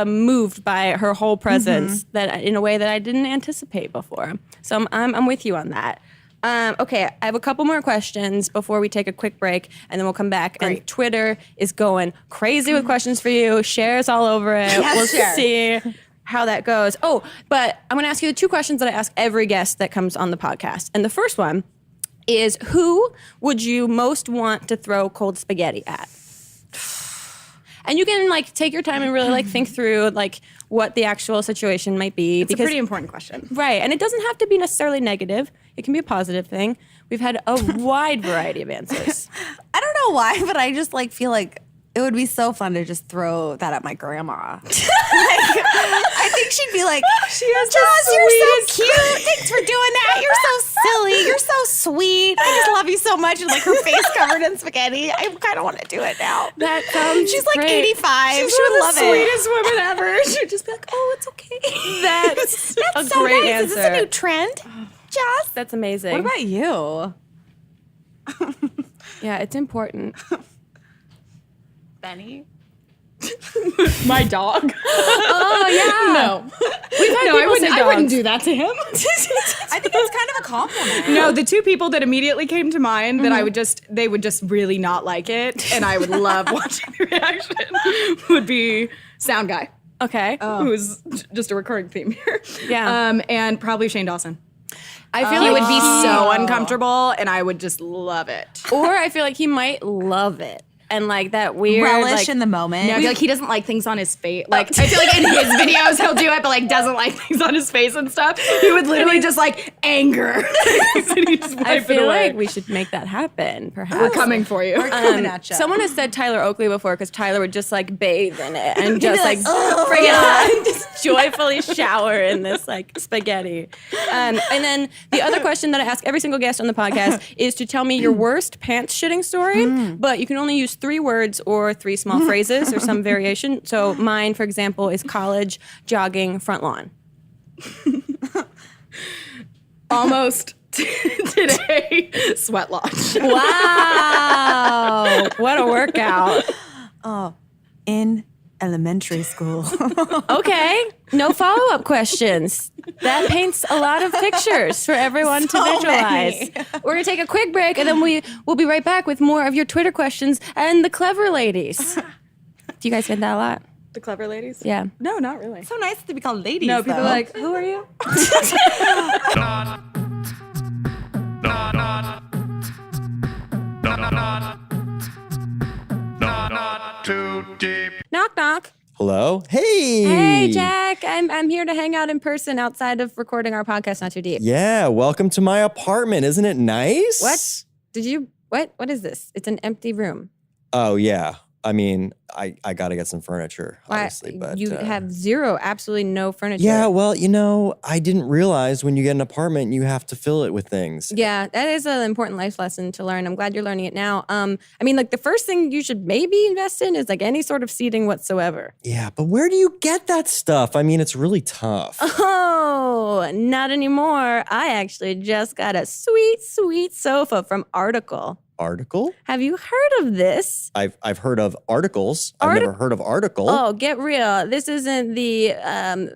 Speaker 2: moved by her whole presence that in a way that I didn't anticipate before. So I'm with you on that. Okay, I have a couple more questions before we take a quick break, and then we'll come back.
Speaker 5: Great.
Speaker 2: And Twitter is going crazy with questions for you. Shares all over it. We'll
Speaker 5: Cher.
Speaker 2: see how that goes. Oh, but I'm going to ask you the two questions that I ask every guest that comes on the podcast. And the first one is, who would you most want to throw cold spaghetti at? And you can like take your time and really like think through like what the actual situation might be.
Speaker 5: It's a pretty important question.
Speaker 2: Right. And it doesn't have to be necessarily negative. It can be a positive thing. We've had a wide variety of answers.
Speaker 4: I don't know why, but I just like feel like it would be so fun to just throw that at my grandma. I think she'd be like,
Speaker 5: She has the
Speaker 4: Joss, you're so
Speaker 5: sweetest-
Speaker 4: cute. Thanks for doing that. You're so silly. You're so sweet. I just love you so much. And like her face covered in spaghetti. I kind of want to do it now.
Speaker 2: That sounds
Speaker 4: She's like
Speaker 2: great.
Speaker 4: 85.
Speaker 5: She's
Speaker 4: she
Speaker 5: one
Speaker 4: would
Speaker 5: of
Speaker 4: love
Speaker 5: the
Speaker 4: it.
Speaker 5: sweetest women ever. She'd just be like, oh, it's okay.
Speaker 2: That's a
Speaker 4: So
Speaker 2: great
Speaker 4: nice.
Speaker 2: answer.
Speaker 4: Is this a new trend? Joss?
Speaker 2: That's amazing.
Speaker 4: What about you?
Speaker 2: Yeah, it's important.
Speaker 4: Benny?
Speaker 5: My dog.
Speaker 2: Oh, yeah.
Speaker 5: No.
Speaker 2: We've had
Speaker 5: No, I
Speaker 2: people say
Speaker 5: wouldn't
Speaker 2: dogs.
Speaker 5: do that to him.
Speaker 4: I think it's kind of a compliment.
Speaker 5: No, the two people that immediately came to mind that they would just really not like it, and I would love watching the reaction, would be Sound Guy,
Speaker 2: Okay.
Speaker 5: who's just a recurring theme here.
Speaker 2: Yeah.
Speaker 5: And probably Shane Dawson.
Speaker 2: I feel
Speaker 5: He
Speaker 2: like
Speaker 5: would be so uncomfortable, and I would just love it.
Speaker 2: or I feel like he might love it. And like that weird
Speaker 4: Relish
Speaker 2: like,
Speaker 4: in the moment.
Speaker 5: I feel like he doesn't like things on his face. Like I feel like in his videos he'll do it, but like doesn't like things on his face and stuff. He would literally just like anger. And he'd just
Speaker 2: I
Speaker 5: wipe it
Speaker 2: feel
Speaker 5: away.
Speaker 2: like we should make that happen, perhaps.
Speaker 5: We're coming for you.
Speaker 4: coming at ya.
Speaker 2: Someone has said Tyler Oakley before because Tyler would just like bathe in it and just like just joyfully shower in this like spaghetti. And then the other question that I ask every single guest on the podcast is to tell me your worst pants shitting story, but you can only use 3 words or 3 small phrases or some variation. So mine, for example, is college, jogging, front lawn.
Speaker 5: Almost today, sweat lodge.
Speaker 2: Wow. What a workout.
Speaker 4: In elementary school.
Speaker 2: Okay, no follow-up questions. That paints a lot of pictures for everyone to visualize. We're gonna take a quick break, and then we'll be right back with more of your Twitter questions and the clever ladies. Do you guys get that a lot?
Speaker 5: The clever ladies?
Speaker 2: Yeah.
Speaker 5: No, not really.
Speaker 4: So nice to be called ladies.
Speaker 5: No, people
Speaker 4: though.
Speaker 5: are like, who are you?
Speaker 3: Not too deep.
Speaker 2: Knock knock.
Speaker 1: Hello? Hey!
Speaker 2: Hey, Jack. I'm here to hang out in person outside of recording our podcast, Not Too Deep.
Speaker 1: Yeah, welcome to my apartment. Isn't it nice?
Speaker 2: What? What is this? It's an empty room.
Speaker 1: Oh, yeah. I mean, I got to get some furniture, obviously. But
Speaker 2: you have absolutely no furniture.
Speaker 1: Yeah, well, I didn't realize when you get an apartment, you have to fill it with things.
Speaker 2: Yeah, that is an important life lesson to learn. I'm glad you're learning it now. The first thing you should maybe invest in is like any sort of seating whatsoever.
Speaker 1: Yeah, but where do you get that stuff? I mean, it's really tough.
Speaker 2: Oh, not anymore. I actually just got a sweet, sweet sofa from Article.
Speaker 1: Article?
Speaker 2: Have you heard of this?
Speaker 1: I've heard of articles. I've never heard of article.
Speaker 2: Oh, get real. This isn't the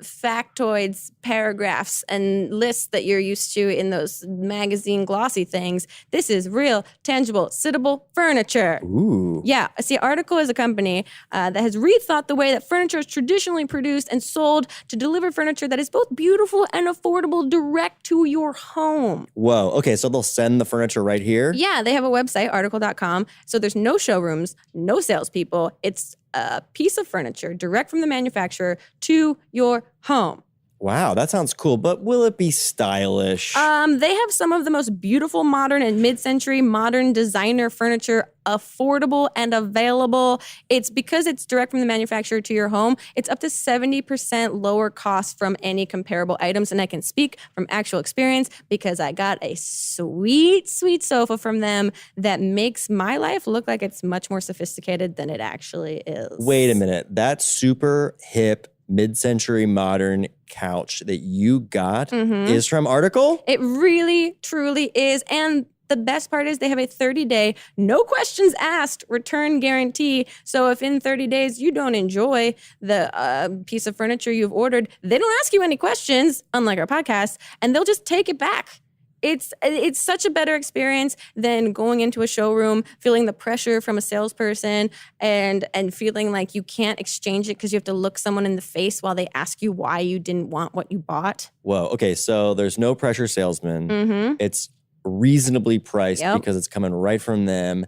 Speaker 2: factoids, paragraphs, and lists that you're used to in those magazine glossy things. This is real, tangible, sittable furniture.
Speaker 1: Ooh.
Speaker 2: Yeah. See, Article is a company that has rethought the way that furniture is traditionally produced and sold to deliver furniture that is both beautiful and affordable direct to your home.
Speaker 1: Whoa. Okay, so they'll send the furniture right here?
Speaker 2: Yeah, they have a website, article.com. So there's no showrooms, no salespeople. It's a piece of furniture direct from the manufacturer to your home.
Speaker 1: Wow, that sounds cool, but will it be stylish?
Speaker 2: They have some of the most beautiful modern and mid-century modern designer furniture, affordable and available. It's because it's direct from the manufacturer to your home. It's up to 70% lower cost from any comparable items. And I can speak from actual experience because I got a sweet, sweet sofa from them that makes my life look like it's much more sophisticated than it actually is.
Speaker 1: Wait a minute. That super hip mid-century modern couch that you got is from Article?
Speaker 2: It really, truly is. And the best part is they have a 30-day, no questions asked return guarantee. So if in 30 days you don't enjoy the piece of furniture you've ordered, they don't ask you any questions, unlike our podcast, and they'll just take it back. It's such a better experience than going into a showroom, feeling the pressure from a salesperson and feeling like you can't exchange it because you have to look someone in the face while they ask you why you didn't want what you bought.
Speaker 1: Whoa. Okay, so there's no pressure salesman. It's reasonably priced because it's coming right from them.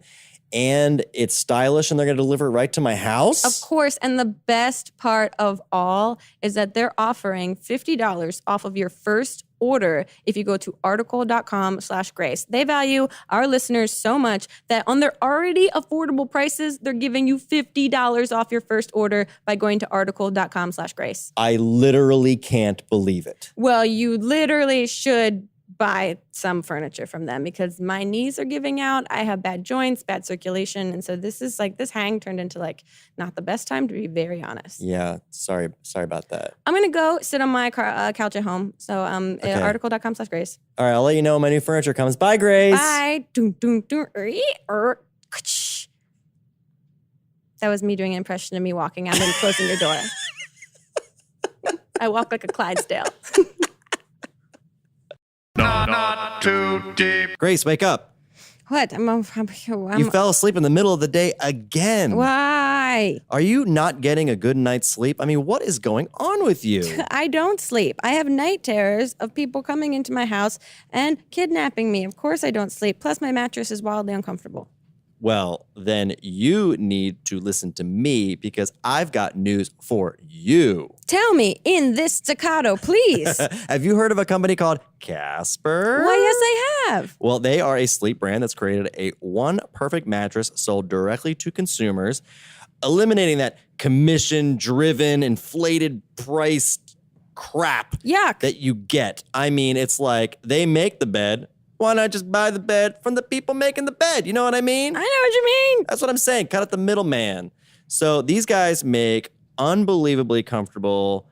Speaker 1: And it's stylish and they're going to deliver it right to my house?
Speaker 2: Of course. And the best part of all is that they're offering $50 off of your first order if you go to article.com/grace. They value our listeners so much that on their already affordable prices, they're giving you $50 off your first order by going to article.com/grace.
Speaker 1: I literally can't believe it.
Speaker 2: Well, you literally should buy some furniture from them because my knees are giving out. I have bad joints, bad circulation. And so this hang turned into not the best time, to be very honest.
Speaker 1: Yeah, sorry about that.
Speaker 2: I'm going to go sit on my couch at home. So article.com/grace.
Speaker 1: All right, I'll let you know when my new furniture comes. Bye, Grace.
Speaker 2: Bye. That was me doing an impression of me walking out and closing your door. I walk like a Clydesdale.
Speaker 3: Not too deep.
Speaker 1: Grace, wake up.
Speaker 2: What?
Speaker 1: You fell asleep in the middle of the day again.
Speaker 2: Why?
Speaker 1: Are you not getting a good night's sleep? I mean, what is going on with you?
Speaker 2: I don't sleep. I have night terrors of people coming into my house and kidnapping me. Of course I don't sleep. Plus my mattress is wildly uncomfortable.
Speaker 1: Well, then you need to listen to me because I've got news for you.
Speaker 2: Tell me in this staccato, please.
Speaker 1: Have you heard of a company called Casper?
Speaker 2: Why, yes, I have.
Speaker 1: Well, they are a sleep brand that's created a one perfect mattress sold directly to consumers, eliminating that commission-driven, inflated price crap
Speaker 2: Yuck.
Speaker 1: that you get. I mean, it's like they make the bed. Why not just buy the bed from the people making the bed? You know what I mean?
Speaker 2: I know what you mean.
Speaker 1: That's what I'm saying. Cut out the middleman. So these guys make unbelievably comfortable,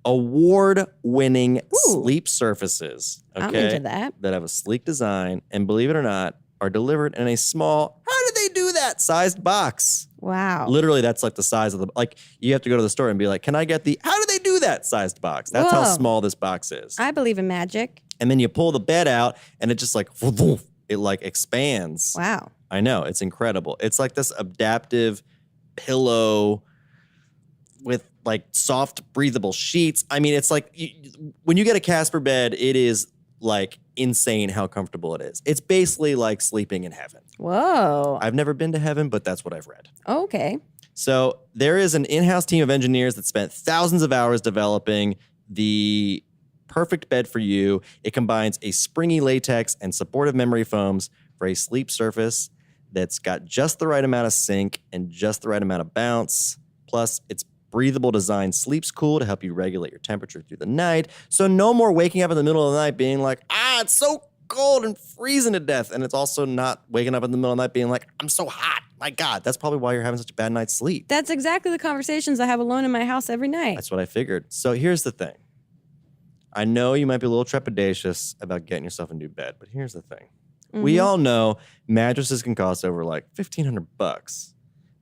Speaker 1: award-winning sleep surfaces. Okay,
Speaker 2: I'm into that.
Speaker 1: That have a sleek design and, believe it or not, are delivered in a small. How did they do that? that sized box.
Speaker 2: Wow.
Speaker 1: Literally, that's like the size of the, like, you have to go to the store and be like, can I get how do they do that sized box? That's how
Speaker 2: Whoa.
Speaker 1: small this box is.
Speaker 2: I believe in magic.
Speaker 1: And then you pull the bed out and it just like, it like expands.
Speaker 2: Wow.
Speaker 1: I know, it's incredible. It's like this adaptive pillow with like soft, breathable sheets. I mean, it's like when you get a Casper bed, it is like insane how comfortable it is. It's basically like sleeping in heaven.
Speaker 2: Whoa.
Speaker 1: I've never been to heaven, but that's what I've read.
Speaker 2: Okay.
Speaker 1: So there is an in-house team of engineers that spent thousands of hours developing the perfect bed for you. It combines a springy latex and supportive memory foams for a sleep surface that's got just the right amount of sink and just the right amount of bounce. Plus, its breathable design sleeps cool to help you regulate your temperature through the night. So no more waking up in the middle of the night being like, it's so cold and freezing to death. And it's also not waking up in the middle of the night being like, I'm so hot. My God, that's probably why you're having such a bad night's sleep.
Speaker 2: That's exactly the conversations I have alone in my house every night.
Speaker 1: That's what I figured. So here's the thing. I know you might be a little trepidatious about getting yourself a new bed, but here's the thing. We all know mattresses can cost over like $1,500.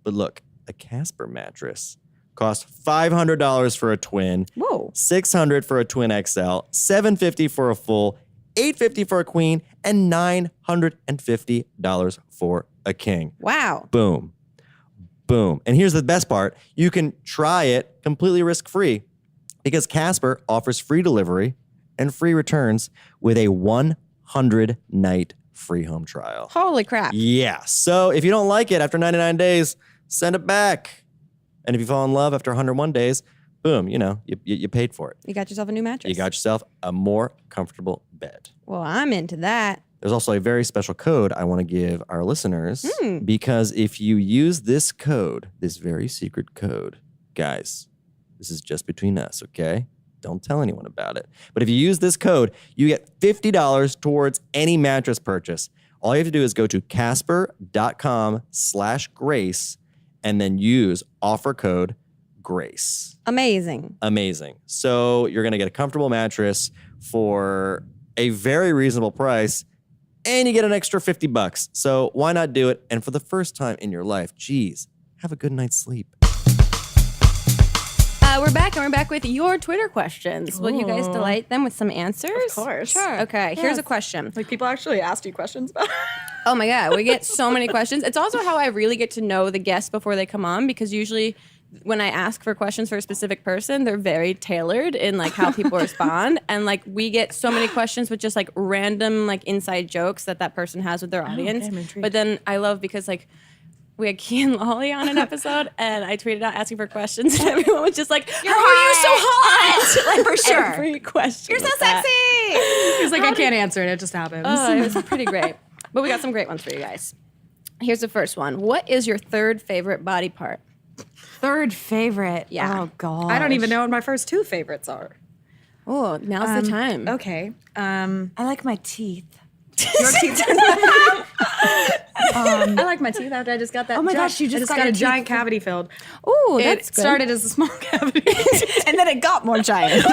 Speaker 1: But look, a Casper mattress costs $500 for a twin,
Speaker 2: Whoa.
Speaker 1: $600 for a twin XL, $750 for a full, $850 for a queen, and $950 for a king.
Speaker 2: Wow.
Speaker 1: Boom. Boom. And here's the best part. You can try it completely risk-free because Casper offers free delivery and free returns with a 100-night free home trial.
Speaker 2: Holy crap.
Speaker 1: Yeah. So if you don't like it after 99 days, send it back. And if you fall in love after 101 days, boom, you paid for it.
Speaker 2: You got yourself a new mattress.
Speaker 1: You got yourself a more comfortable bed.
Speaker 2: Well, I'm into that.
Speaker 1: There's also a very special code I want to give our listeners because if you use this code, this very secret code, guys, this is just between us, okay? Don't tell anyone about it. But if you use this code, you get $50 towards any mattress purchase. All you have to do is go to casper.com/grace and then use offer code GRACE.
Speaker 2: Amazing.
Speaker 1: Amazing. So you're going to get a comfortable mattress for a very reasonable price and you get an extra $50. So why not do it? And for the first time in your life, geez, have a good night's sleep.
Speaker 2: We're back with your Twitter questions. Will you guys delight them with some answers?
Speaker 5: Of course.
Speaker 2: Sure. Okay, here's a question.
Speaker 5: Like people actually asked you questions about it.
Speaker 2: Oh my God, we get so many questions. It's also how I really get to know the guests before they come on because usually when I ask for questions for a specific person, they're very tailored in like how people respond. And like we get so many questions with just like random like inside jokes that person has with their audience.
Speaker 5: I'm intrigued.
Speaker 2: But then I love because like we had Key and Lolly on an episode, and I tweeted out asking for questions, and everyone was just like, "How are you so hot?"
Speaker 4: Like for sure.
Speaker 2: Every question.
Speaker 4: You're so
Speaker 2: was that.
Speaker 4: sexy.
Speaker 5: He's like, I can't answer it. It just happens.
Speaker 2: Oh, it was pretty great. But we got some great ones for you guys. Here's the first one. What is your third favorite body part?
Speaker 4: Third favorite.
Speaker 2: Yeah.
Speaker 4: Oh God.
Speaker 5: I don't even know what my first two favorites are.
Speaker 2: Oh, now's the time.
Speaker 5: Okay.
Speaker 4: I like my teeth.
Speaker 5: Your teeth. I like my teeth after I just got that.
Speaker 4: Oh my gosh, you just got
Speaker 5: got a
Speaker 4: your
Speaker 5: giant
Speaker 4: teeth-
Speaker 5: cavity filled.
Speaker 2: Ooh,
Speaker 5: It
Speaker 2: that's good.
Speaker 5: started as a small cavity.
Speaker 4: And then it got more giant.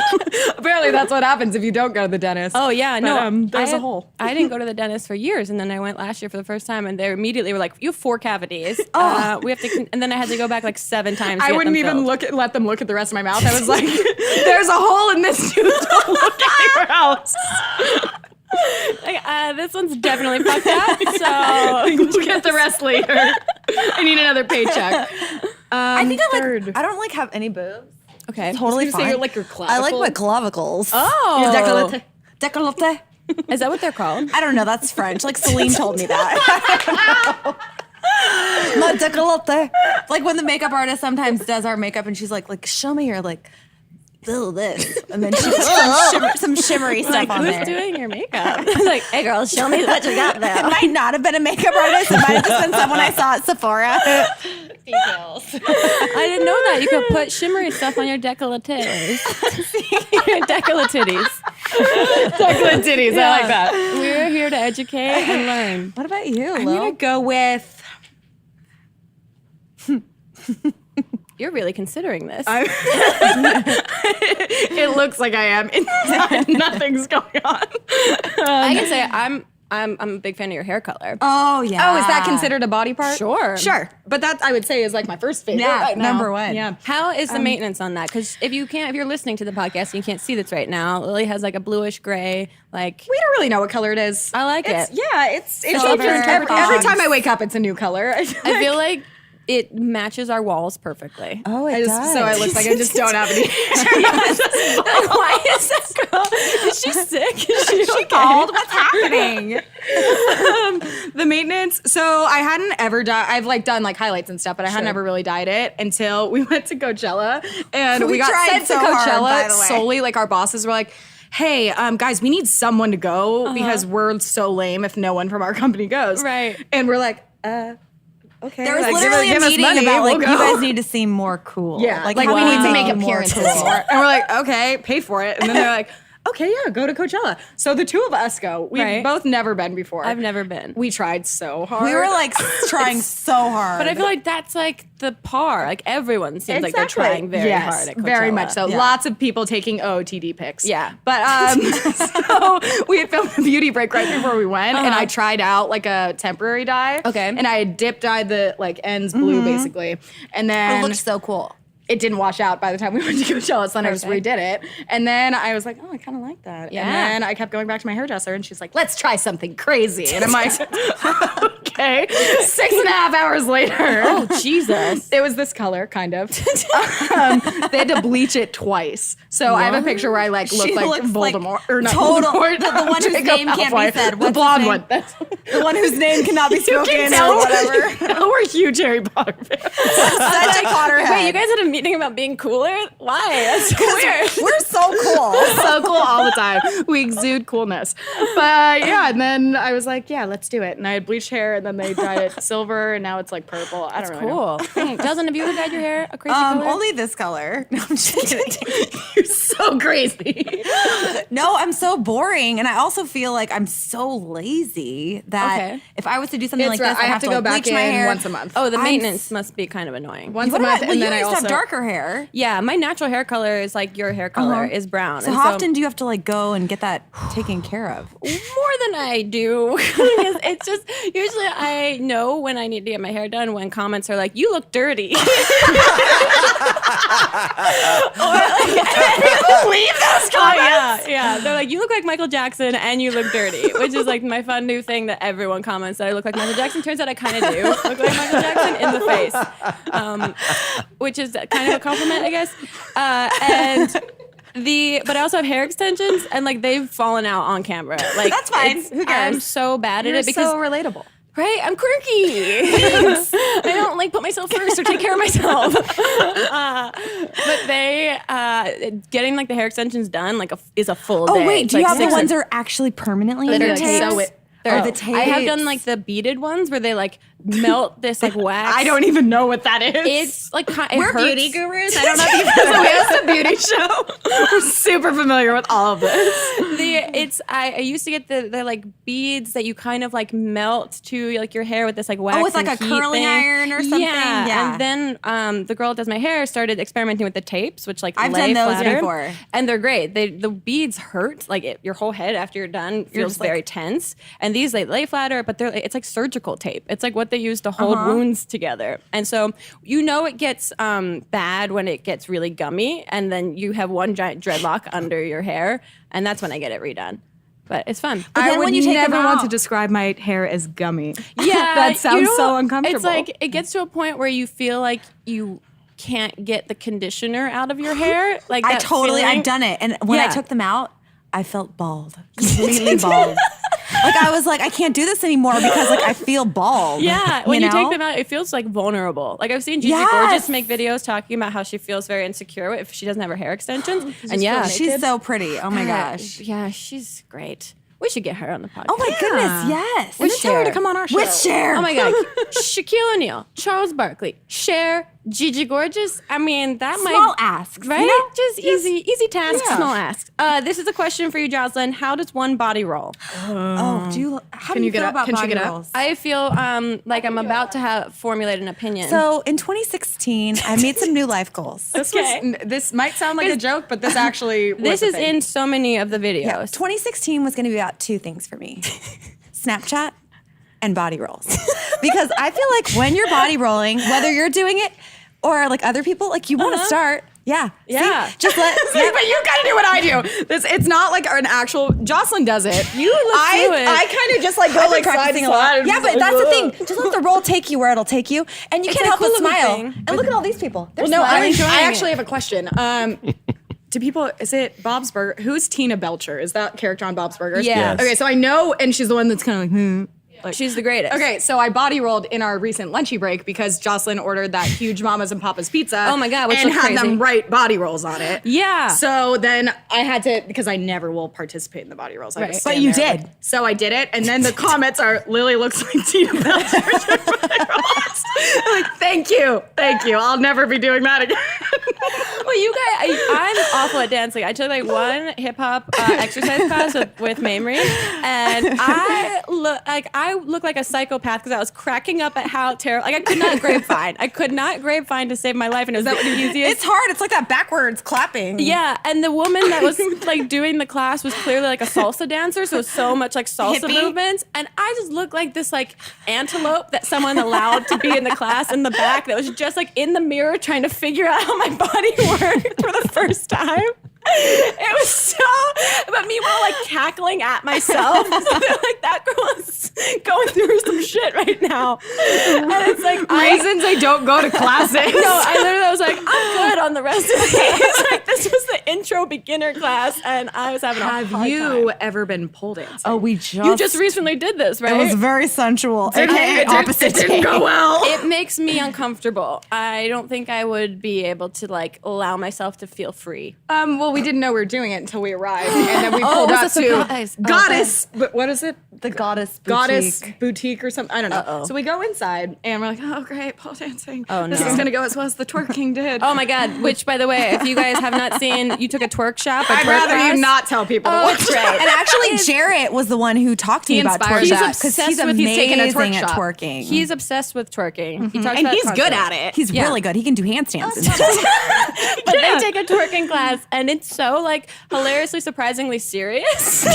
Speaker 5: Apparently, that's what happens if you don't go to the dentist.
Speaker 2: Oh yeah, no.
Speaker 5: But, there's
Speaker 2: a
Speaker 5: a hole.
Speaker 2: I didn't go to the dentist for years, and then I went last year for the first time, and they immediately were like, "You have 4 cavities. We have to." And then I had to go back like 7 times. To
Speaker 5: I
Speaker 2: get
Speaker 5: wouldn't
Speaker 2: them
Speaker 5: even
Speaker 2: filled.
Speaker 5: let them look at the rest of my mouth. I was like, "There's a hole in this tooth. Don't look anywhere else."
Speaker 2: Like, this one's definitely fucked up. So
Speaker 5: We'll get the rest later. I need another paycheck.
Speaker 4: I think
Speaker 5: third.
Speaker 4: I don't like have any boobs.
Speaker 2: okay,
Speaker 4: Totally
Speaker 5: You say
Speaker 4: fine.
Speaker 5: you're like your
Speaker 4: I like
Speaker 5: clavicle.
Speaker 4: my clavicles.
Speaker 2: Oh,
Speaker 4: Décolleté. Décolleté.
Speaker 2: is that what they're called?
Speaker 4: I don't know. That's French. Like Celine told me that. My décolleté. Like when the makeup artist sometimes does our makeup and she's like, show me your like, this. And then she puts some shimmery stuff on
Speaker 2: Who's
Speaker 4: there.
Speaker 2: doing your makeup? Like, hey girl, show me what you got
Speaker 4: It
Speaker 2: there.
Speaker 4: might not have been a makeup artist. It might have just been someone I saw at Sephora.
Speaker 2: I didn't know that you could put shimmery stuff on your décolletés. Your décolletitties.
Speaker 5: Chocolate titties. I like that.
Speaker 2: We're here to educate and learn.
Speaker 4: What about you,
Speaker 5: I'm
Speaker 4: Lil?
Speaker 5: gonna go with.
Speaker 2: You're really considering this.
Speaker 5: It looks like I am. Inside, nothing's going on.
Speaker 2: I can say I'm I'm a big fan of your hair color.
Speaker 4: Oh, yeah.
Speaker 5: Oh, is that considered a body part?
Speaker 2: Sure.
Speaker 5: Sure. But that I would say is like my first favorite
Speaker 4: Yeah,
Speaker 5: right now.
Speaker 4: number one.
Speaker 5: Yeah.
Speaker 2: How is the maintenance on that? Because if you're listening to the podcast and you can't see this right now, Lily has like a bluish gray, like.
Speaker 5: We don't really know what color it is.
Speaker 2: I like it.
Speaker 5: Yeah, it's
Speaker 2: Silver.
Speaker 5: changes every time I wake up. It's a new color. I
Speaker 2: feel like it matches our walls perfectly.
Speaker 4: Oh,
Speaker 5: I just, so it looks like I just don't have any.
Speaker 2: Why is this girl? Is she sick? Is she okay?
Speaker 4: Bald? What's happening?
Speaker 5: The maintenance. So I hadn't ever done. I've like done like highlights and stuff, but I hadn't ever really dyed it until we went to Coachella, and we got
Speaker 4: tried
Speaker 5: sent
Speaker 4: so
Speaker 5: to
Speaker 4: hard,
Speaker 5: Coachella
Speaker 4: by the way.
Speaker 5: solely. Like our bosses were like, "Hey, guys, we need someone to go because we're so lame if no one from our company goes."
Speaker 2: Right.
Speaker 5: And we're like, okay.
Speaker 4: There was
Speaker 5: like,
Speaker 4: literally
Speaker 5: give
Speaker 4: a
Speaker 5: us
Speaker 4: meeting
Speaker 5: money,
Speaker 4: about like
Speaker 5: we'll
Speaker 4: you
Speaker 5: go.
Speaker 4: guys need to seem more cool.
Speaker 5: Yeah,
Speaker 4: like
Speaker 5: we
Speaker 4: how
Speaker 5: need
Speaker 4: can
Speaker 5: to
Speaker 4: we
Speaker 5: make
Speaker 4: you more
Speaker 5: appearances
Speaker 4: cool?
Speaker 5: more. And we're like, okay, pay for it. And then they're like, okay, yeah, go to Coachella. So the two of us go. We've
Speaker 2: Right.
Speaker 5: both never been before.
Speaker 2: I've never been.
Speaker 5: We tried so hard.
Speaker 4: We were like trying so hard.
Speaker 2: But I feel like that's like the par. Like everyone seems like they're trying very hard at Coachella.
Speaker 5: Very much so.
Speaker 4: Yeah.
Speaker 5: Lots of people taking OOTD pics.
Speaker 2: Yeah.
Speaker 5: But so we had filmed a beauty break right before we went, and I tried out like a temporary dye.
Speaker 2: Okay.
Speaker 5: And I had dip dyed the like ends blue basically, and then
Speaker 4: it looked so cool.
Speaker 5: it didn't wash out by the time we went to Coachella, so then I just
Speaker 2: Perfect.
Speaker 5: redid it. And then I was like, oh, I kind of like that.
Speaker 2: Yeah.
Speaker 5: And then I kept going back to my hairdresser, and she's like, let's try something crazy. And I'm like, okay. 6.5 hours later.
Speaker 2: Oh, Jesus.
Speaker 5: It was this color, kind of. They had to bleach it twice. So I have a picture where I like look
Speaker 4: She
Speaker 5: like
Speaker 4: looks like
Speaker 5: Voldemort. Or not
Speaker 4: total-
Speaker 5: Voldemort.
Speaker 4: the one whose
Speaker 5: Draco
Speaker 4: name can't be
Speaker 5: Malfoy.
Speaker 4: said.
Speaker 5: The
Speaker 4: What's his
Speaker 5: blonde
Speaker 4: name?
Speaker 5: one. That's
Speaker 4: The one whose name cannot be
Speaker 5: you
Speaker 4: spoken
Speaker 5: can
Speaker 4: or
Speaker 5: tell
Speaker 4: whatever.
Speaker 5: No, we're huge Harry Potter fans.
Speaker 4: Such a Potterhead.
Speaker 2: Wait, you guys had a meeting about being cooler? Why? That's so weird.
Speaker 4: We're so cool.
Speaker 5: So cool all the time. We exude coolness. But yeah, and then I was like, yeah, let's do it. And I had bleached hair, and then they dyed it silver, and now it's like purple. I don't really know.
Speaker 2: Cool. Doesn't have you ever dyed your hair a crazy color?
Speaker 4: Only this color. No, I'm just kidding.
Speaker 5: You're so crazy.
Speaker 4: No, I'm so boring, and I also feel like I'm so lazy that
Speaker 2: Okay.
Speaker 4: if I was to do something
Speaker 5: It's
Speaker 4: like this,
Speaker 5: right. I have to go
Speaker 4: like,
Speaker 5: back
Speaker 4: bleach my
Speaker 5: in
Speaker 4: hair
Speaker 5: once a month.
Speaker 2: Oh, the
Speaker 4: I'm
Speaker 2: maintenance must be kind of annoying.
Speaker 5: Once
Speaker 4: What
Speaker 5: a month,
Speaker 4: about, well,
Speaker 5: and
Speaker 4: you
Speaker 5: then I
Speaker 4: used to
Speaker 5: also
Speaker 4: have darker hair.
Speaker 2: Yeah, my natural hair color is like your hair color is brown.
Speaker 4: So
Speaker 2: and
Speaker 4: how often do you have to like go and get that taken care of?
Speaker 2: More than I do. It's just usually I know when I need to get my hair done when comments are like, "You look dirty."
Speaker 5: believe those comments.
Speaker 2: Yeah. They're like, "You look like Michael Jackson and you look dirty," which is like my fun new thing that everyone comments that I look like Michael Jackson. Turns out I kind of do look like Michael Jackson in the face, which is kind of a compliment, I guess. But I also have hair extensions, and like they've fallen out on camera. Like
Speaker 4: That's fine. Who cares?
Speaker 2: I'm so bad at
Speaker 5: You're
Speaker 2: it because
Speaker 5: so relatable.
Speaker 2: right, I'm quirky. Thanks. I don't like put myself first or take care of myself. But they getting like the hair extensions done like is a full day.
Speaker 4: Oh wait,
Speaker 2: It's,
Speaker 4: do you
Speaker 2: like,
Speaker 4: have the
Speaker 2: 6
Speaker 4: ones that are actually permanently in
Speaker 2: They're
Speaker 4: your
Speaker 2: like
Speaker 4: tapes?
Speaker 5: sew it.
Speaker 4: Or the
Speaker 2: I have
Speaker 4: tapes?
Speaker 2: done like the beaded ones where they like melt this like wax.
Speaker 5: I don't even know what that is.
Speaker 2: It's like it
Speaker 5: We're
Speaker 2: hurts.
Speaker 5: beauty gurus. I don't know if you've ever watched a beauty show. We're super familiar with all of this.
Speaker 2: I used to get the like beads that you kind of like melt to like your hair with this like wax.
Speaker 4: with, like,
Speaker 2: and
Speaker 4: a
Speaker 2: heat
Speaker 4: curling
Speaker 2: thing.
Speaker 4: iron or something? Yeah.
Speaker 2: And then the girl that does my hair started experimenting with the tapes, which like
Speaker 4: I've
Speaker 2: lay
Speaker 4: done those
Speaker 2: flatter.
Speaker 4: before.
Speaker 2: And they're great. The beads hurt like your whole head after you're done feels
Speaker 4: just like-
Speaker 2: very tense. And these they lay flatter, but it's like surgical tape. It's like what they use to hold wounds together. And so it gets bad when it gets really gummy, and then you have one giant dreadlock under your hair, and that's when I get it redone. But it's fun.
Speaker 4: then
Speaker 5: I
Speaker 4: when
Speaker 5: would
Speaker 4: you take them
Speaker 5: never want
Speaker 4: out-
Speaker 5: to describe my hair as gummy.
Speaker 2: Yeah,
Speaker 5: that sounds so uncomfortable.
Speaker 2: It's like it gets to a point where you feel like you can't get the conditioner out of your hair. Like that feeling.
Speaker 4: I've done it. And when I
Speaker 2: Yeah.
Speaker 4: took them out, I felt bald. Completely bald. Like I was like, I can't do this anymore because like I feel bald.
Speaker 2: Yeah, when you
Speaker 4: know?
Speaker 2: take them out, it feels like vulnerable. Like I've seen Gigi
Speaker 4: Yes.
Speaker 2: Gorgeous make videos talking about how she feels very insecure if she doesn't have her hair extensions. And yeah,
Speaker 4: She's so pretty. Oh my gosh.
Speaker 2: yeah, she's great. We should get her on the podcast.
Speaker 4: Oh my goodness, yes.
Speaker 2: With
Speaker 5: tell her to
Speaker 2: Cher.
Speaker 5: come on our show.
Speaker 4: With Cher.
Speaker 2: Oh my God, Shaquille O'Neal, Charles Barkley, Cher, Gigi Gorgeous. I mean, that
Speaker 4: Small
Speaker 2: might
Speaker 4: asks,
Speaker 2: right?
Speaker 4: you know?
Speaker 2: Just easy task,
Speaker 5: Yeah.
Speaker 2: small ask. This is a question for you, Joslyn. How does one body roll?
Speaker 4: Oh, how do you
Speaker 5: you get
Speaker 4: feel
Speaker 5: up?
Speaker 4: about
Speaker 5: Can she
Speaker 4: body
Speaker 5: get up?
Speaker 4: rolls?
Speaker 2: I feel like I'm about to formulate an opinion.
Speaker 4: So in 2016, I made some new life goals.
Speaker 5: This might sound like a joke, but this actually was
Speaker 2: this
Speaker 5: a
Speaker 2: is
Speaker 5: thing.
Speaker 2: in so many of the videos.
Speaker 4: Yeah, 2016 was going to be about two things for me. Snapchat and body rolls. Because I feel like when you're body rolling, whether you're doing it or like other people, like you want to start. Yeah.
Speaker 2: Yeah.
Speaker 4: See? Just let.
Speaker 5: See, but you gotta do what I do. It's not like an actual. Joslyn does it.
Speaker 2: You look through it.
Speaker 5: I kind of just like go
Speaker 4: I've been
Speaker 5: like side to
Speaker 4: practicing a lot.
Speaker 5: side.
Speaker 4: Yeah, but that's the thing. Just let the roll take you where it'll take you, and you can't
Speaker 2: a
Speaker 4: help
Speaker 2: cool
Speaker 4: but
Speaker 2: little
Speaker 4: smile.
Speaker 2: thing.
Speaker 4: And look at all these people. They're
Speaker 5: No,
Speaker 4: smiling.
Speaker 5: I actually have a question. Do people, is it Bob's Burger? Who's Tina Belcher? Is that character on Bob's Burgers?
Speaker 2: Yeah.
Speaker 1: Yes.
Speaker 5: Okay, so I know, and she's the one that's kind of like,
Speaker 2: She's the greatest.
Speaker 5: Okay, so I body rolled in our recent lunchy break because Joslyn ordered that huge Mama's and Papa's pizza.
Speaker 2: Oh my God, which
Speaker 5: and
Speaker 2: looked
Speaker 5: had
Speaker 2: crazy.
Speaker 5: them write body rolls on it.
Speaker 2: Yeah.
Speaker 5: So then I had to, because I never will participate in the body rolls. I
Speaker 2: Right.
Speaker 5: just
Speaker 4: But
Speaker 5: stand
Speaker 4: you
Speaker 5: there,
Speaker 4: did.
Speaker 5: like- so I did it, and then the comments are, Lily looks like Tina Belcher. I'm like, thank you. I'll never be doing that again.
Speaker 2: Well, you guys, I'm awful at dancing. I took like one hip hop exercise class with Mamrie, and I look like a psychopath because I was cracking up at how terrible. Like I could not grapevine. I could not grapevine to save my life, and it was the easiest.
Speaker 4: It's hard. It's like that backwards clapping.
Speaker 2: Yeah, and the woman that was like doing the class was clearly like a salsa dancer, so it was so much like salsa
Speaker 4: Hippie?
Speaker 2: movements, and I just looked like this like antelope that someone allowed to be in the class in the back that was just like in the mirror trying to figure out how my body worked for the first time. It was so, but meanwhile, like cackling at myself. Like that girl is going through some shit right now, and it's like
Speaker 5: Reasons I don't go to classes.
Speaker 2: No, I literally was like, I'm good on the rest of these. Like this was the intro beginner class, and I was having a hard
Speaker 5: Have you
Speaker 2: time.
Speaker 5: ever been pole dancing?
Speaker 4: Oh, we
Speaker 2: You just recently did this, right?
Speaker 4: It was very sensual.
Speaker 5: it didn't go well.
Speaker 2: It makes me uncomfortable. I don't think I would be able to like allow myself to feel free.
Speaker 5: Well, we didn't know we were doing it until we arrived, and then we pulled
Speaker 2: was
Speaker 5: up
Speaker 2: it the
Speaker 5: to
Speaker 2: Goddess? Oh,
Speaker 5: Goddess. But what is it?
Speaker 4: The Goddess Boutique.
Speaker 5: Goddess Boutique or something. I don't know. So we go inside, and we're like, oh great, pole dancing.
Speaker 2: Oh,
Speaker 5: This
Speaker 2: no.
Speaker 5: is gonna go as well as the twerking did.
Speaker 2: Oh my God! Which, by the way, if you guys have not seen, you took a twerk shop.
Speaker 5: I'd rather you not tell people to
Speaker 2: Oh,
Speaker 5: watch
Speaker 2: it's
Speaker 5: it.
Speaker 2: great.
Speaker 4: And actually, Jarrett was the one who talked to me about
Speaker 5: inspired
Speaker 4: twerk
Speaker 5: that.
Speaker 4: shop because
Speaker 2: He's
Speaker 4: he's
Speaker 2: obsessed with-
Speaker 4: amazing
Speaker 5: he's taken a twerk
Speaker 4: at
Speaker 5: shop.
Speaker 4: twerking.
Speaker 2: He's obsessed with twerking. He talks
Speaker 5: And
Speaker 2: about it
Speaker 5: he's good
Speaker 2: constantly.
Speaker 5: at it.
Speaker 4: He's
Speaker 2: Yeah.
Speaker 4: really good. He can do handstands and stuff.
Speaker 2: But they take a twerking class, and it's so like hilariously, surprisingly serious.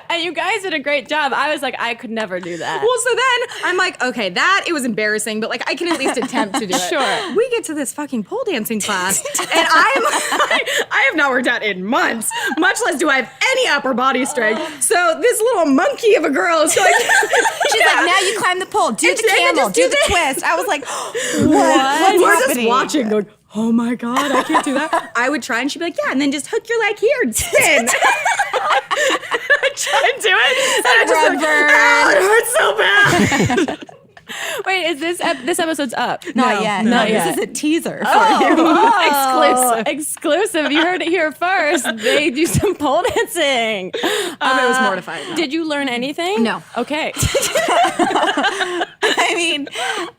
Speaker 2: And you guys did a great job. I was like, I could never do that.
Speaker 5: Well, so then I'm like, okay, that it was embarrassing, but like I can at least attempt to do it.
Speaker 2: Sure.
Speaker 5: We get to this fucking pole dancing class, and I have not worked out in months, much less do I have any upper body strength. So this little monkey of a girl is like,
Speaker 4: She's like, now you climb the pole, do
Speaker 5: And
Speaker 4: the
Speaker 5: then
Speaker 4: camel,
Speaker 5: just
Speaker 4: do
Speaker 5: do
Speaker 4: the
Speaker 5: the-
Speaker 4: twist. I was like,
Speaker 5: and
Speaker 4: what's
Speaker 5: we're just
Speaker 4: happening?
Speaker 5: watching, going, oh my god, I can't do that. I would try, and she'd be like, yeah, and then just hook your leg here and spin. I'd try and do it, and I just like, oh, it hurts so bad.
Speaker 2: Wait, is this episode's up?
Speaker 4: Not yet.
Speaker 2: Not
Speaker 4: No,
Speaker 2: yet.
Speaker 4: This is a teaser for
Speaker 2: Oh, exclusive. You heard it here first. They do some pole dancing.
Speaker 5: It was mortifying.
Speaker 2: Did you learn anything?
Speaker 5: No.
Speaker 2: Okay.
Speaker 4: I mean,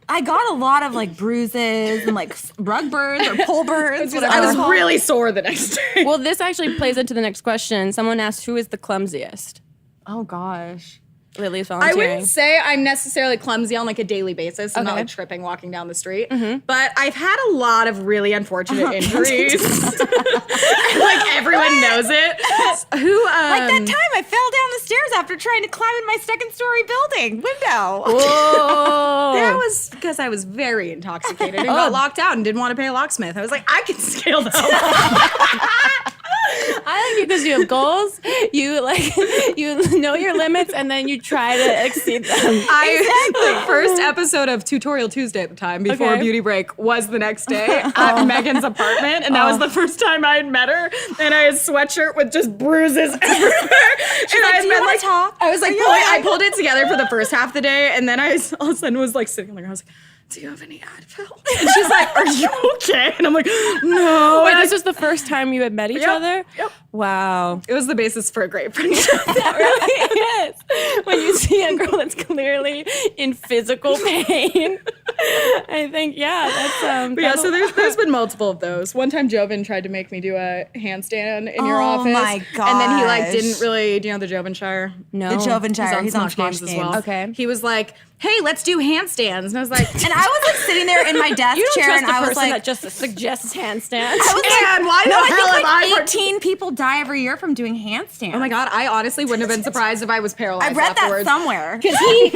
Speaker 4: I got a lot of like bruises and like rug burns or pole burns.
Speaker 5: I was really sore the next day.
Speaker 2: Well, this actually plays into the next question. Someone asked, who is the clumsiest?
Speaker 4: Oh gosh.
Speaker 2: Lily's
Speaker 5: I
Speaker 2: volunteering.
Speaker 5: wouldn't say I'm necessarily clumsy on like a daily basis. I'm not
Speaker 2: Okay.
Speaker 5: like tripping walking down the street, but I've had a lot of really unfortunate injuries. And, like everyone knows it. Who
Speaker 4: Like that time I fell down the stairs after trying to climb in my second-story building window.
Speaker 2: Whoa.
Speaker 5: That was because I was very intoxicated and got locked out and didn't want to pay a locksmith. I was like, I can scale that.
Speaker 2: I like you because you have goals. You like you know your limits, and then you try to exceed them.
Speaker 5: The first episode of Tutorial Tuesday at the time, before
Speaker 2: Okay.
Speaker 5: beauty break, was the next day at Megan's apartment, and that was the first time I had met her. And I had a sweatshirt with just bruises everywhere. And I had
Speaker 4: "Do you wanna talk?
Speaker 5: I was like, I pulled it together for the first half of the day, and then I all of a sudden was like sitting there. I was like, do you have any Advil? And she's like, are you okay? And I'm like, no.
Speaker 2: Wait,
Speaker 5: And
Speaker 2: this was the first time you had met each
Speaker 5: Yep,
Speaker 2: other?
Speaker 5: yep.
Speaker 2: Wow.
Speaker 5: it was the basis for a great friendship.
Speaker 2: That really is. When you see a girl that's clearly in physical pain, I think, yeah, that's
Speaker 5: But yeah, so there's been multiple of those. One time Joven tried to make me do a handstand in your
Speaker 4: Oh
Speaker 5: office.
Speaker 4: my
Speaker 5: And then he like
Speaker 4: gosh.
Speaker 5: didn't really, do you know the Jovenshire?
Speaker 2: no.
Speaker 4: The Jovenshire.
Speaker 5: He's on Smosh Games as well.
Speaker 2: Okay.
Speaker 5: He was like, hey, let's do handstands. And I was like,
Speaker 4: And I was like sitting there in my desk
Speaker 2: You don't
Speaker 4: chair,
Speaker 2: trust
Speaker 4: and
Speaker 2: the
Speaker 4: I was
Speaker 2: person
Speaker 4: like,
Speaker 2: that just suggests handstands.
Speaker 4: I was like,
Speaker 5: and why
Speaker 4: no,
Speaker 5: the hell
Speaker 4: I
Speaker 5: am I?
Speaker 4: think like 18 people die every year from doing handstands.
Speaker 5: Oh my God, I honestly wouldn't have been surprised if I was paralyzed
Speaker 4: I read
Speaker 5: afterwards.
Speaker 4: that somewhere.
Speaker 5: Because he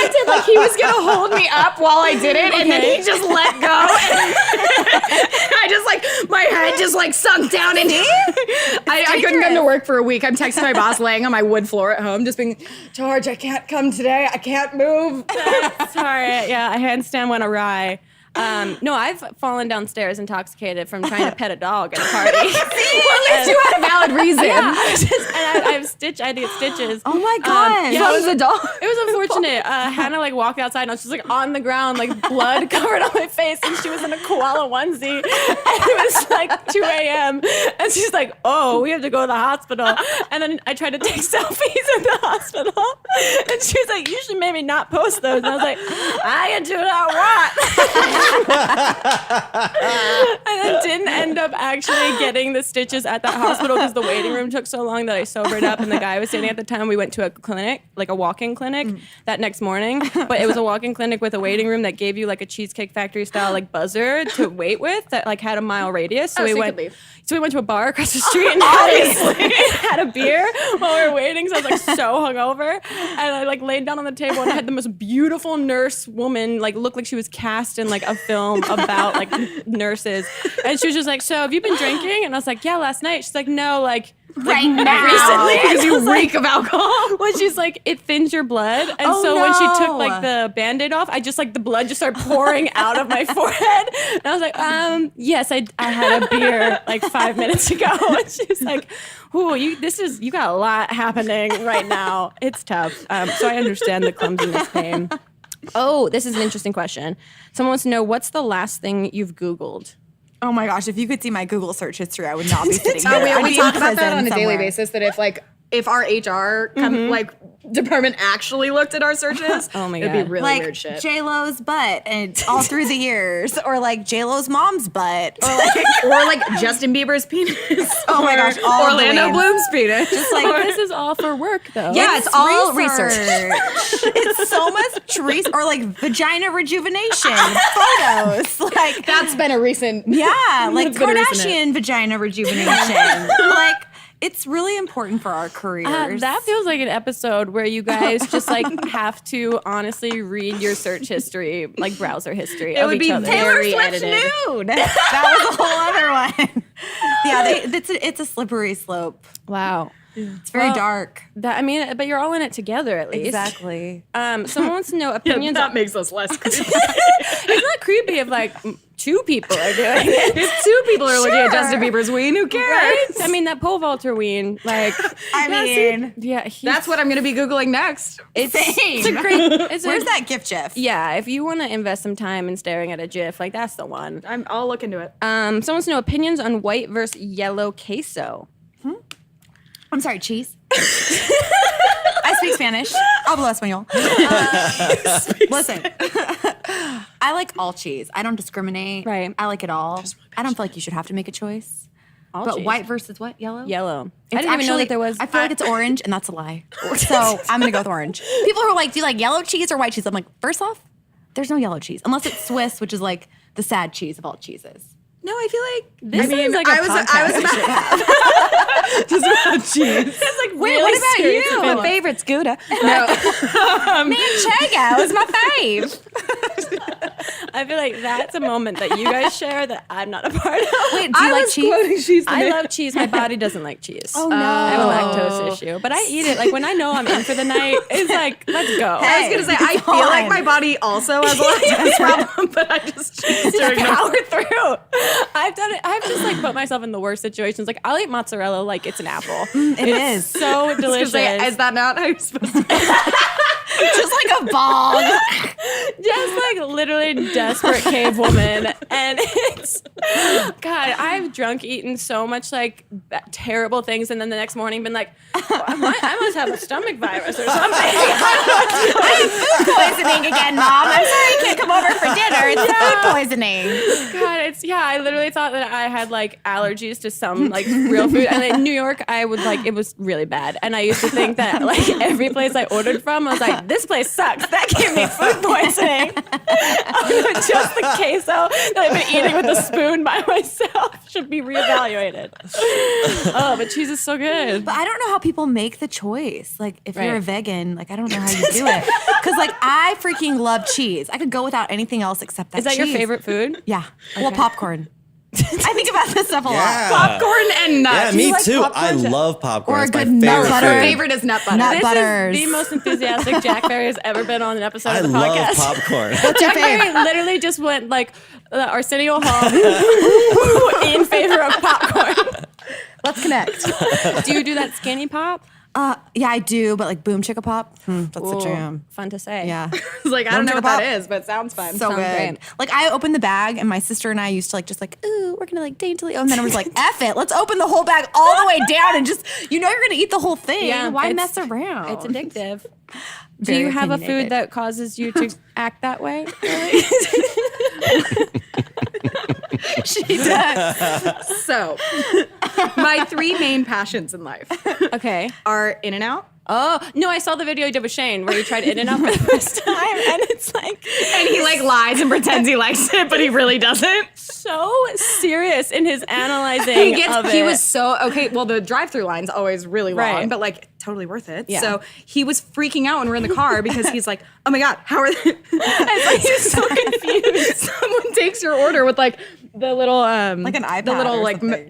Speaker 5: acted like he was gonna hold me up while I did it, and then he just let go. I just like my head just like sunk down, and I couldn't come to work for a week. I'm texting my boss, laying on my wood floor at home, just being, George, I can't come today. I can't move.
Speaker 2: Sorry, yeah, a handstand went awry. No, I've fallen downstairs intoxicated from trying to pet a dog at a party.
Speaker 5: Well, at least you had a valid reason.
Speaker 2: Yeah, I had to get stitches.
Speaker 4: Oh my gosh.
Speaker 2: Yeah,
Speaker 5: From the dog.
Speaker 2: It was unfortunate. Hannah like walked outside and I was just like on the ground, like blood covered on my face, and she was in a koala onesie. And it was like 2 a.m. and she's like, "Oh, we have to go to the hospital." And then I tried to take selfies at the hospital, and she was like, "You should maybe not post those." And I was like, "I can do what I want." And I didn't end up actually getting the stitches at that hospital because the waiting room took so long that I sobered up, and the guy was standing at the time. We went to a clinic, like a walk-in clinic, that next morning, but it was a walk-in clinic with a waiting room that gave you like a Cheesecake Factory style like buzzer to wait with that like had a mile radius. So we went to a bar across the street and had a beer while we were waiting. So I was like so hungover, and I like laid down on the table and I had the most beautiful nurse woman like look like she was cast in like a film about like nurses, and she was just like, "So have you been drinking?" And I was like, "Yeah, last night." She's like, "No, like
Speaker 4: Right now.
Speaker 2: recently."
Speaker 5: Because you reek of alcohol.
Speaker 2: Well, she's like, it thins your blood. And
Speaker 4: Oh,
Speaker 2: so when she took
Speaker 4: no.
Speaker 2: like the Band-Aid off, I just like the blood just started pouring out of my forehead. And I was like, yes, I had a beer like 5 minutes ago. And she's like, ooh, you got a lot happening right now. It's tough. So I understand the clumsiness pain. Oh, this is an interesting question. Someone wants to know, what's the last thing you've Googled?
Speaker 4: Oh my gosh, if you could see my Google search history, I would not be sitting here.
Speaker 5: We
Speaker 4: I'd be
Speaker 5: talk
Speaker 4: in
Speaker 5: about that
Speaker 4: prison
Speaker 5: on a daily
Speaker 4: somewhere.
Speaker 5: basis, that if our HR department actually looked at our searches,
Speaker 2: Oh my
Speaker 5: it'd
Speaker 2: God.
Speaker 5: be really
Speaker 4: Like
Speaker 5: weird shit.
Speaker 4: J-Lo's butt and all through the years, or like J-Lo's mom's butt, or like
Speaker 5: Or like Justin Bieber's penis.
Speaker 4: Oh my gosh, all of the
Speaker 5: Orlando
Speaker 4: ways.
Speaker 5: Bloom's penis.
Speaker 4: just like
Speaker 2: This is all for work, though.
Speaker 5: Yeah, it's all research.
Speaker 4: It's so much research, or like vagina rejuvenation photos, like
Speaker 5: That's been a recent.
Speaker 4: yeah, like
Speaker 5: That's been a recent
Speaker 4: Kardashian vagina rejuvenation, like. It's really important for our careers.
Speaker 2: That feels like an episode where you guys just like have to honestly read your search history, like browser history
Speaker 5: It
Speaker 2: of
Speaker 5: would
Speaker 2: each
Speaker 5: be
Speaker 2: other.
Speaker 5: very
Speaker 4: Taylor Swift
Speaker 5: edited.
Speaker 4: nude. That was a whole other one. Yeah, it's a slippery slope.
Speaker 2: Wow.
Speaker 4: It's very dark.
Speaker 2: But you're all in it together at least.
Speaker 4: Exactly.
Speaker 2: Someone wants to know opinions.
Speaker 5: That makes us less creepy.
Speaker 2: It's not creepy if like two people are doing it.
Speaker 5: If two people are looking at Justin Bieber's ween, who cares?
Speaker 2: Right? I mean, that pole vaulter ween, like,
Speaker 4: I mean,
Speaker 5: That's what I'm going to be Googling next.
Speaker 2: it's
Speaker 4: same.
Speaker 2: a great.
Speaker 4: Where's that gift, Jeff?
Speaker 2: Yeah, if you want to invest some time in staring at a GIF, like that's the one.
Speaker 5: I'll look into it.
Speaker 2: Someone wants to know opinions on white versus yellow queso.
Speaker 4: I'm sorry, cheese. I speak Spanish. Hablo español. Listen, I like all cheese. I don't discriminate.
Speaker 2: Right.
Speaker 4: I like it all. I don't feel like you should have to make a choice.
Speaker 2: All
Speaker 4: But
Speaker 2: cheese.
Speaker 4: white versus what? Yellow?
Speaker 2: Yellow.
Speaker 4: It's
Speaker 2: I didn't even know that there was.
Speaker 4: I feel like it's orange, and that's a lie. So I'm gonna go with orange. People who are like, "Do you like yellow cheese or white cheese?" I'm like, first off, there's no yellow cheese unless it's Swiss, which is like the sad cheese of all cheeses.
Speaker 5: No, I feel like
Speaker 2: this is like a podcast.
Speaker 5: just about cheese.
Speaker 2: It's like
Speaker 4: Wait,
Speaker 2: really
Speaker 4: what about
Speaker 2: serious
Speaker 4: you?
Speaker 2: opinion.
Speaker 4: My
Speaker 5: favorite's Gouda.
Speaker 4: Manchego is my fave.
Speaker 2: I feel like that's a moment that you guys share that I'm not a part of.
Speaker 4: Wait, do you like cheese?
Speaker 2: I love cheese. My body doesn't like cheese.
Speaker 4: Oh, no.
Speaker 2: I have a lactose issue, but I eat it. Like when I know I'm in for the night, it's like, let's go.
Speaker 5: I was gonna say, I feel like my body also has a lactose problem, but I just choose to ignore
Speaker 2: Power through. I've done it. I've just like put myself in the worst situations. Like I'll eat mozzarella like it's an apple.
Speaker 4: It is.
Speaker 2: So delicious.
Speaker 5: Is that not how you're supposed to?
Speaker 4: Just like a ball.
Speaker 2: Just like literally desperate cave woman. And it's, God, I've drunk eaten so much like terrible things. And then the next morning been like, I must have a stomach virus or something.
Speaker 4: I have food poisoning again, Mom. I'm sorry I can't come over for dinner. It's food poisoning.
Speaker 2: God, I literally thought that I had like allergies to some like real food. And in New York, I would like, it was really bad. And I used to think that like every place I ordered from, I was like, this place sucks. That gave me food poisoning. Just the queso that I've been eating with a spoon by myself should be reevaluated. Oh, but cheese is so good.
Speaker 4: But I don't know how people make the choice. Like, if you're a
Speaker 2: Right.
Speaker 4: vegan, like, I don't know how you do it. Because, like, I freaking love cheese. I could go without anything else except that
Speaker 2: Is that
Speaker 4: cheese.
Speaker 2: your favorite food?
Speaker 4: Yeah. Well, popcorn. I think about this stuff a lot.
Speaker 5: Popcorn and nuts.
Speaker 1: Yeah, me
Speaker 2: like
Speaker 1: too.
Speaker 2: popcorn,
Speaker 1: I
Speaker 2: Jack?
Speaker 1: love popcorn.
Speaker 4: Or a
Speaker 1: It's my
Speaker 4: good nut
Speaker 1: favorite
Speaker 4: butter.
Speaker 1: food.
Speaker 5: Favorite is nut butter.
Speaker 4: Nut
Speaker 2: This
Speaker 4: butters.
Speaker 2: is the most enthusiastic Jack Berry has ever been on an episode
Speaker 1: I
Speaker 2: of the
Speaker 1: love
Speaker 2: podcast.
Speaker 1: popcorn.
Speaker 2: Jack Berry literally just went like Arsenio Hall in favor of popcorn.
Speaker 4: Let's connect.
Speaker 2: Do you do that skinny pop?
Speaker 4: Yeah, I do, but like boom chicka pop, that's the jam.
Speaker 2: Fun to say.
Speaker 4: Yeah.
Speaker 5: Like, I don't know what
Speaker 4: Pop.
Speaker 5: that is, but it sounds fun.
Speaker 4: So good.
Speaker 2: great.
Speaker 4: Like, I opened the bag and my sister and I used to like just like, ooh, we're gonna like daintily. And then I was like, F it, let's open the whole bag all the way down and just, you're gonna eat the whole thing.
Speaker 2: Yeah,
Speaker 4: Why
Speaker 2: it's-
Speaker 4: mess around?
Speaker 2: It's addictive. Do
Speaker 4: Very
Speaker 2: you have a
Speaker 4: opinionated.
Speaker 2: food that causes you to act that way?
Speaker 4: She does.
Speaker 5: So, my 3 main passions in life
Speaker 2: Okay.
Speaker 5: are In-N-Out.
Speaker 2: Oh, no, I saw the video you did with Shane where you tried In-N-Out for the first time, and it's like
Speaker 5: And he like lies and pretends he likes it, but he really doesn't.
Speaker 2: so serious in his analyzing of it.
Speaker 5: He was so okay. Well, the drive-through line's always really long,
Speaker 2: Right.
Speaker 5: but like totally worth it.
Speaker 2: Yeah.
Speaker 5: So he was freaking out when we're in the car because he's like, "Oh my god, how are they?"
Speaker 2: He's so confused.
Speaker 5: Someone takes your order with like the little
Speaker 4: Like an
Speaker 5: the
Speaker 4: iPad
Speaker 5: little
Speaker 4: or
Speaker 5: like
Speaker 4: something.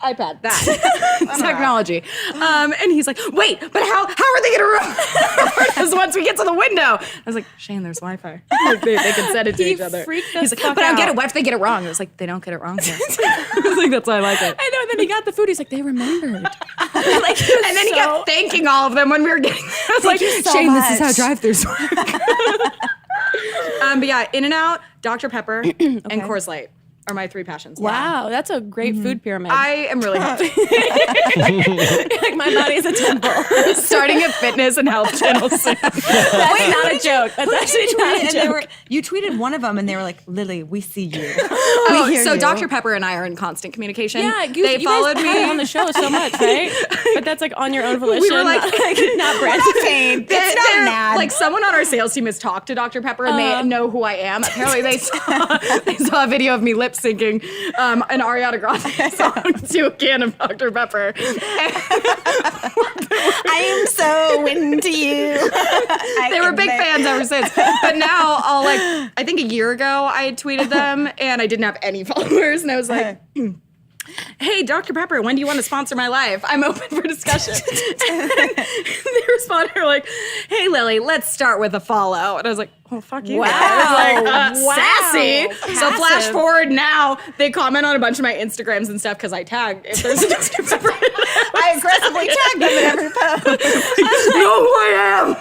Speaker 5: iPad, that technology. And he's like, wait, but how are they gonna record once we get to the window? I was like, Shane, there's Wi-Fi. Like, they can send it to
Speaker 2: He
Speaker 5: each other.
Speaker 2: freaked the
Speaker 5: He's like,
Speaker 2: fuck
Speaker 5: but I don't get
Speaker 2: out.
Speaker 5: it. What if they get it wrong? I was like, they don't get it wrong here. I was like, that's why I like it.
Speaker 2: I know, and then he got the food. He's like, they remembered. Like, he was
Speaker 5: And then he
Speaker 2: so-
Speaker 5: kept thanking all of them when we were getting there. I was like,
Speaker 4: you so
Speaker 5: Shane, this is how
Speaker 4: much.
Speaker 5: drive-thrus work. But yeah, In-N-Out, Dr. Pepper, and Coors Light are my 3 passions.
Speaker 2: Wow, that's a great food pyramid.
Speaker 5: I am really happy.
Speaker 2: like my body is a temple.
Speaker 5: Starting a fitness and health channel soon.
Speaker 2: That's not a joke. That's actually not a
Speaker 4: And they
Speaker 2: joke.
Speaker 4: were, you tweeted one of them and they were like, Lily, we see you.
Speaker 5: Oh,
Speaker 4: we hear
Speaker 5: so
Speaker 4: you.
Speaker 5: Dr. Pepper and I are in constant communication.
Speaker 2: Yeah,
Speaker 5: they
Speaker 2: you
Speaker 5: followed
Speaker 2: guys had
Speaker 5: me
Speaker 2: it on the show so much, right? But that's like on your own volition.
Speaker 5: We were like,
Speaker 2: not branded.
Speaker 4: It's not an ad.
Speaker 5: Like someone on our sales team has talked to Dr. Pepper and they know who I am. Apparently they saw a video of me lip syncing an Ariana Grande song to a can of Dr. Pepper.
Speaker 4: I am so into you.
Speaker 5: They were big fans ever since. But now I think a year ago I had tweeted them and I didn't have any followers and I was like, hey, Dr. Pepper, when do you want to sponsor my life? I'm open for discussion. And they responded like, hey, Lily, let's start with a follow. And I was like, oh, fuck you.
Speaker 2: Wow.
Speaker 5: I was like,
Speaker 2: Wow.
Speaker 5: sassy. So flash
Speaker 2: Passive.
Speaker 5: forward now, they comment on a bunch of my Instagrams and stuff because I tag if there's a Dr. Pepper.
Speaker 4: I aggressively tag them in every post.
Speaker 5: know who I am.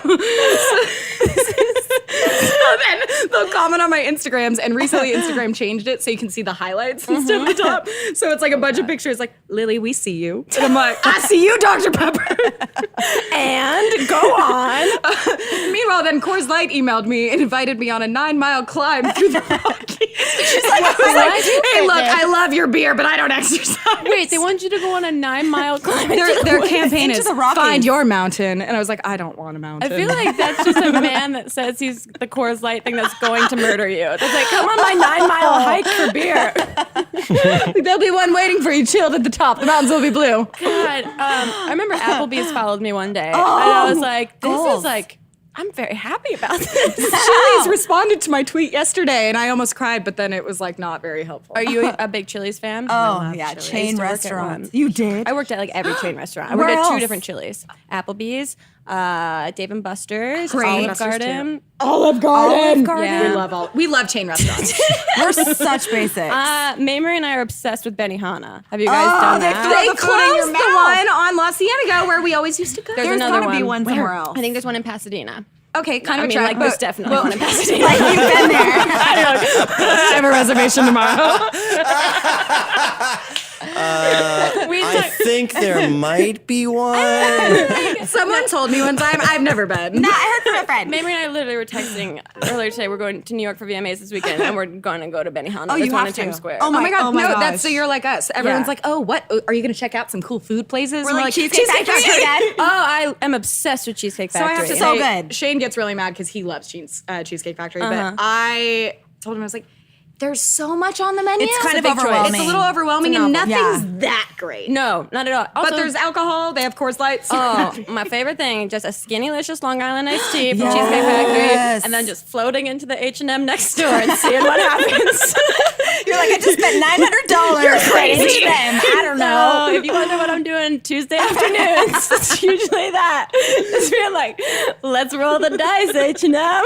Speaker 5: So then they'll comment on my Instagrams, and recently Instagram changed it so you can see the highlights and stuff at the top. So it's like a bunch of pictures like, Lily, we see you. And I'm like, I see you, Dr. Pepper.
Speaker 2: And go on.
Speaker 5: Meanwhile, then Coors Light emailed me and invited me on a 9-mile climb through the Rockies. She's like, hey, look, I love your beer, but I don't exercise.
Speaker 2: Wait, they want you to go on a 9-mile climb.
Speaker 5: Their campaign
Speaker 4: Into
Speaker 5: is
Speaker 4: the Rockies.
Speaker 5: find your mountain. And I was like, I don't want a mountain.
Speaker 2: I feel like that's just a man that says he's the Coors Light thing that's going to murder you. That's like, come on my 9-mile hike for beer.
Speaker 5: There'll be one waiting for you chilled at the top. The mountains will be blue.
Speaker 2: God, I remember Applebee's followed me one day, and I was like, this
Speaker 4: goals.
Speaker 2: is like, I'm very happy about this.
Speaker 5: Chili's responded to my tweet yesterday, and I almost cried, but then it was like not very helpful.
Speaker 2: Are you a big Chili's fan?
Speaker 4: Oh, yeah,
Speaker 2: Chili's. I
Speaker 4: chain
Speaker 2: used to work at
Speaker 4: restaurants.
Speaker 2: one.
Speaker 4: You did?
Speaker 2: I worked at like every chain restaurant. I
Speaker 4: Where
Speaker 2: worked at 2
Speaker 4: else?
Speaker 2: different Chili's: Applebee's, Dave & Buster's,
Speaker 5: Great.
Speaker 2: Olive
Speaker 5: Buster's, too.
Speaker 2: Garden.
Speaker 5: Olive Garden.
Speaker 4: Olive Garden.
Speaker 2: Yeah.
Speaker 5: We love chain restaurants.
Speaker 4: We're such basics.
Speaker 2: Mamrie and I are obsessed with Benihana. Have you guys done
Speaker 4: they
Speaker 2: that?
Speaker 4: throw
Speaker 5: They
Speaker 4: the food in your
Speaker 5: closed the
Speaker 4: mouth.
Speaker 5: one on La Cienega where we always used to go.
Speaker 2: There's
Speaker 4: There's
Speaker 2: another
Speaker 4: gotta be
Speaker 2: one.
Speaker 4: one somewhere else.
Speaker 2: I think there's one in Pasadena.
Speaker 5: Okay, kind
Speaker 2: I
Speaker 5: of
Speaker 2: mean,
Speaker 5: a
Speaker 2: like,
Speaker 5: track,
Speaker 2: there's
Speaker 5: but
Speaker 2: definitely one in Pasadena.
Speaker 4: Like you've been there.
Speaker 5: I have a reservation tomorrow.
Speaker 1: I think there might be one.
Speaker 5: Someone told me one time. I've never been.
Speaker 4: Nah, I heard from a friend.
Speaker 2: Mamrie and I literally were texting earlier today. We're going to New York for VMAs this weekend, and we're going to go to Benihana.
Speaker 4: Oh,
Speaker 2: There's
Speaker 4: you
Speaker 2: one
Speaker 4: have
Speaker 2: in
Speaker 4: to.
Speaker 2: Times Square.
Speaker 5: Oh my god, no,
Speaker 4: gosh.
Speaker 5: that's so you're like us. Everyone's
Speaker 2: Yeah.
Speaker 5: like, oh, what? Are you going to check out some cool food places?
Speaker 4: We're
Speaker 5: And
Speaker 4: like Cheesecake Factory again.
Speaker 2: Oh, I am obsessed with Cheesecake
Speaker 5: So I
Speaker 2: Factory.
Speaker 5: have to
Speaker 4: So
Speaker 5: say,
Speaker 4: good.
Speaker 5: Shane gets really mad because he loves Cheesecake Factory, but I told him, I was like, there's so much on the menu.
Speaker 4: It's kind of
Speaker 2: big choice.
Speaker 4: overwhelming.
Speaker 5: It's a little overwhelming,
Speaker 2: It's a
Speaker 5: and
Speaker 2: novel.
Speaker 5: nothing's
Speaker 4: Yeah.
Speaker 5: that great.
Speaker 2: No, not at all. Also,
Speaker 5: But there's alcohol. They have Coors Lights.
Speaker 2: oh, my favorite thing, just a Skinny-licious Long Island iced tea from
Speaker 4: Yes.
Speaker 2: Cheesecake Factory, and then just floating into the H&M next door and seeing what happens.
Speaker 4: You're like, I just spent $900
Speaker 2: crazy.
Speaker 4: I don't know.
Speaker 2: So if you wonder what I'm doing Tuesday afternoons, it's usually that. Just being like, let's roll the dice, H&M.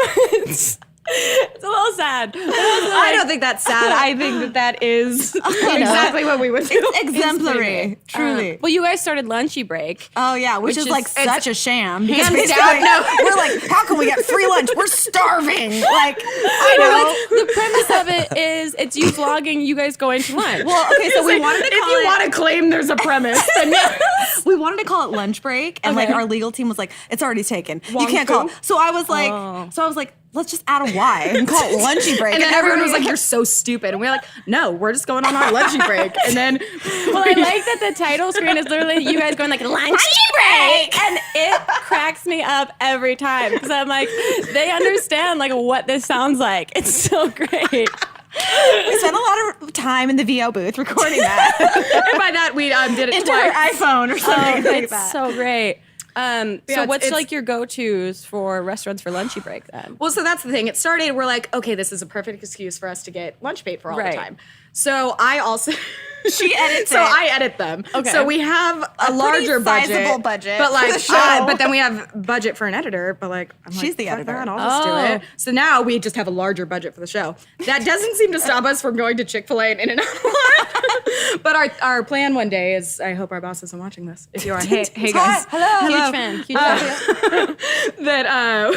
Speaker 2: It's a little sad.
Speaker 5: I don't think that's sad. I think that is exactly what we would do.
Speaker 4: Exemplary, truly.
Speaker 2: Well, you guys started Lunchy Break.
Speaker 4: Oh yeah, which is like
Speaker 5: it's
Speaker 4: such a sham. Because
Speaker 5: hands
Speaker 4: basically,
Speaker 5: down, no.
Speaker 4: we're like, how can we get free lunch? We're starving. Like, I
Speaker 2: Well,
Speaker 4: know.
Speaker 2: the premise of it is it's you vlogging you guys going to lunch.
Speaker 4: Well, okay, so we wanted to
Speaker 5: If
Speaker 4: call
Speaker 5: you
Speaker 4: it.
Speaker 5: want to claim there's a premise, then yes.
Speaker 4: We wanted to call it lunch break, and like
Speaker 2: Okay.
Speaker 4: our legal team was like, "It's already taken.
Speaker 5: Wong
Speaker 4: You can't
Speaker 5: fu?
Speaker 4: call." It. So I was like, let's just add a Y and call it lunchy break.
Speaker 5: And then everyone was like, "You're so stupid," and we were like, "No, we're just going on our lunchy break." And then,
Speaker 2: Well, I like that the title screen is literally you guys going like Lunchy Break, and it cracks me up every time because I'm like, they understand like what this sounds like. It's so great.
Speaker 4: we spent a lot of time in the VO booth recording that
Speaker 5: and by that we did it
Speaker 4: into
Speaker 5: twice.
Speaker 4: our iPhone or something like
Speaker 2: It's
Speaker 4: that.
Speaker 2: so great.
Speaker 5: Yeah,
Speaker 2: So what's
Speaker 5: it's-
Speaker 2: like your go-tos for restaurants for Lunchy Break then?
Speaker 5: Well, so that's the thing. It started, we're like, okay, this is a perfect excuse for us to get lunch bait for all
Speaker 2: Right.
Speaker 5: the time. So I also...
Speaker 4: She edits
Speaker 5: So
Speaker 4: it.
Speaker 5: I edit them.
Speaker 2: Okay.
Speaker 5: So we have a larger
Speaker 4: sizable budget
Speaker 5: but
Speaker 4: for
Speaker 5: like,
Speaker 4: the show.
Speaker 5: but then we have budget for an editor. But like, I'm
Speaker 4: She's
Speaker 5: like,
Speaker 4: the
Speaker 5: fuck
Speaker 4: editor.
Speaker 5: that, I'll just
Speaker 2: Oh.
Speaker 5: do it. So now we just have a larger budget for the show. That doesn't seem to stop us from going to Chick-fil-A and In-N-Out a lot. But our plan one day is, I hope our boss isn't watching this. If you are, hey guys,
Speaker 4: Hello.
Speaker 2: Huge fan. Huge fan.
Speaker 5: that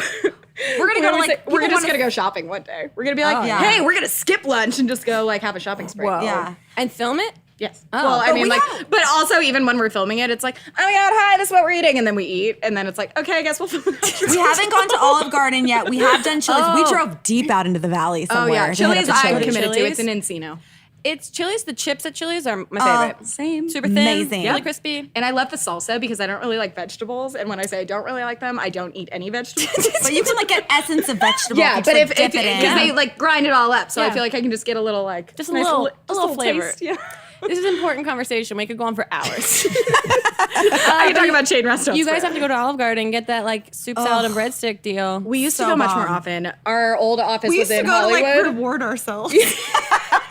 Speaker 4: We're gonna go to like.
Speaker 5: we're
Speaker 4: people
Speaker 5: just
Speaker 4: wanna-
Speaker 5: gonna go shopping one day. We're gonna be like,
Speaker 4: yeah.
Speaker 5: hey, we're gonna skip lunch and just go like have a shopping spree.
Speaker 2: Whoa.
Speaker 4: Yeah.
Speaker 2: And film it?
Speaker 5: Yes.
Speaker 2: Oh.
Speaker 5: Well, I
Speaker 2: But
Speaker 5: mean,
Speaker 4: we
Speaker 5: like,
Speaker 4: have-
Speaker 5: but also even when we're filming it, it's like, oh my god, hi, this is what we're eating, and then we eat, and then it's like, okay, I guess we'll film it.
Speaker 4: We haven't gone to Olive Garden yet. We have done Chili's. We
Speaker 2: Oh.
Speaker 4: drove deep out into the valley
Speaker 5: Oh
Speaker 4: somewhere.
Speaker 5: yeah,
Speaker 4: to hit
Speaker 5: Chili's
Speaker 4: up the
Speaker 5: I'm
Speaker 4: Chili's.
Speaker 5: committed to.
Speaker 2: Chili's?
Speaker 5: It's an Encino.
Speaker 2: It's Chili's. The chips at Chili's are my favorite.
Speaker 5: Same.
Speaker 2: Super thin,
Speaker 4: Amazing.
Speaker 2: really
Speaker 4: Yep.
Speaker 2: crispy.
Speaker 5: And I love the salsa because I don't really like vegetables, and when I say I don't really like them, I don't eat any vegetables.
Speaker 4: But you can like get essence of vegetable.
Speaker 5: Yeah,
Speaker 4: you
Speaker 5: but
Speaker 4: just,
Speaker 5: if
Speaker 4: like, dip it in.
Speaker 5: because they like grind it all up, so I
Speaker 2: Yeah.
Speaker 5: feel like I can just get a little like
Speaker 2: Just a little flavor.
Speaker 5: taste. Yeah.
Speaker 2: This is an important conversation. We could go on for hours.
Speaker 5: I can talk about chain restaurants.
Speaker 2: You guys have
Speaker 5: forever.
Speaker 2: to go to Olive Garden and get that like soup salad and breadstick deal.
Speaker 5: We used to
Speaker 4: So
Speaker 5: go much more
Speaker 4: bomb.
Speaker 5: often. Our old office
Speaker 4: we
Speaker 5: was
Speaker 4: used to
Speaker 5: in
Speaker 4: go
Speaker 5: Hollywood.
Speaker 4: to like reward ourselves.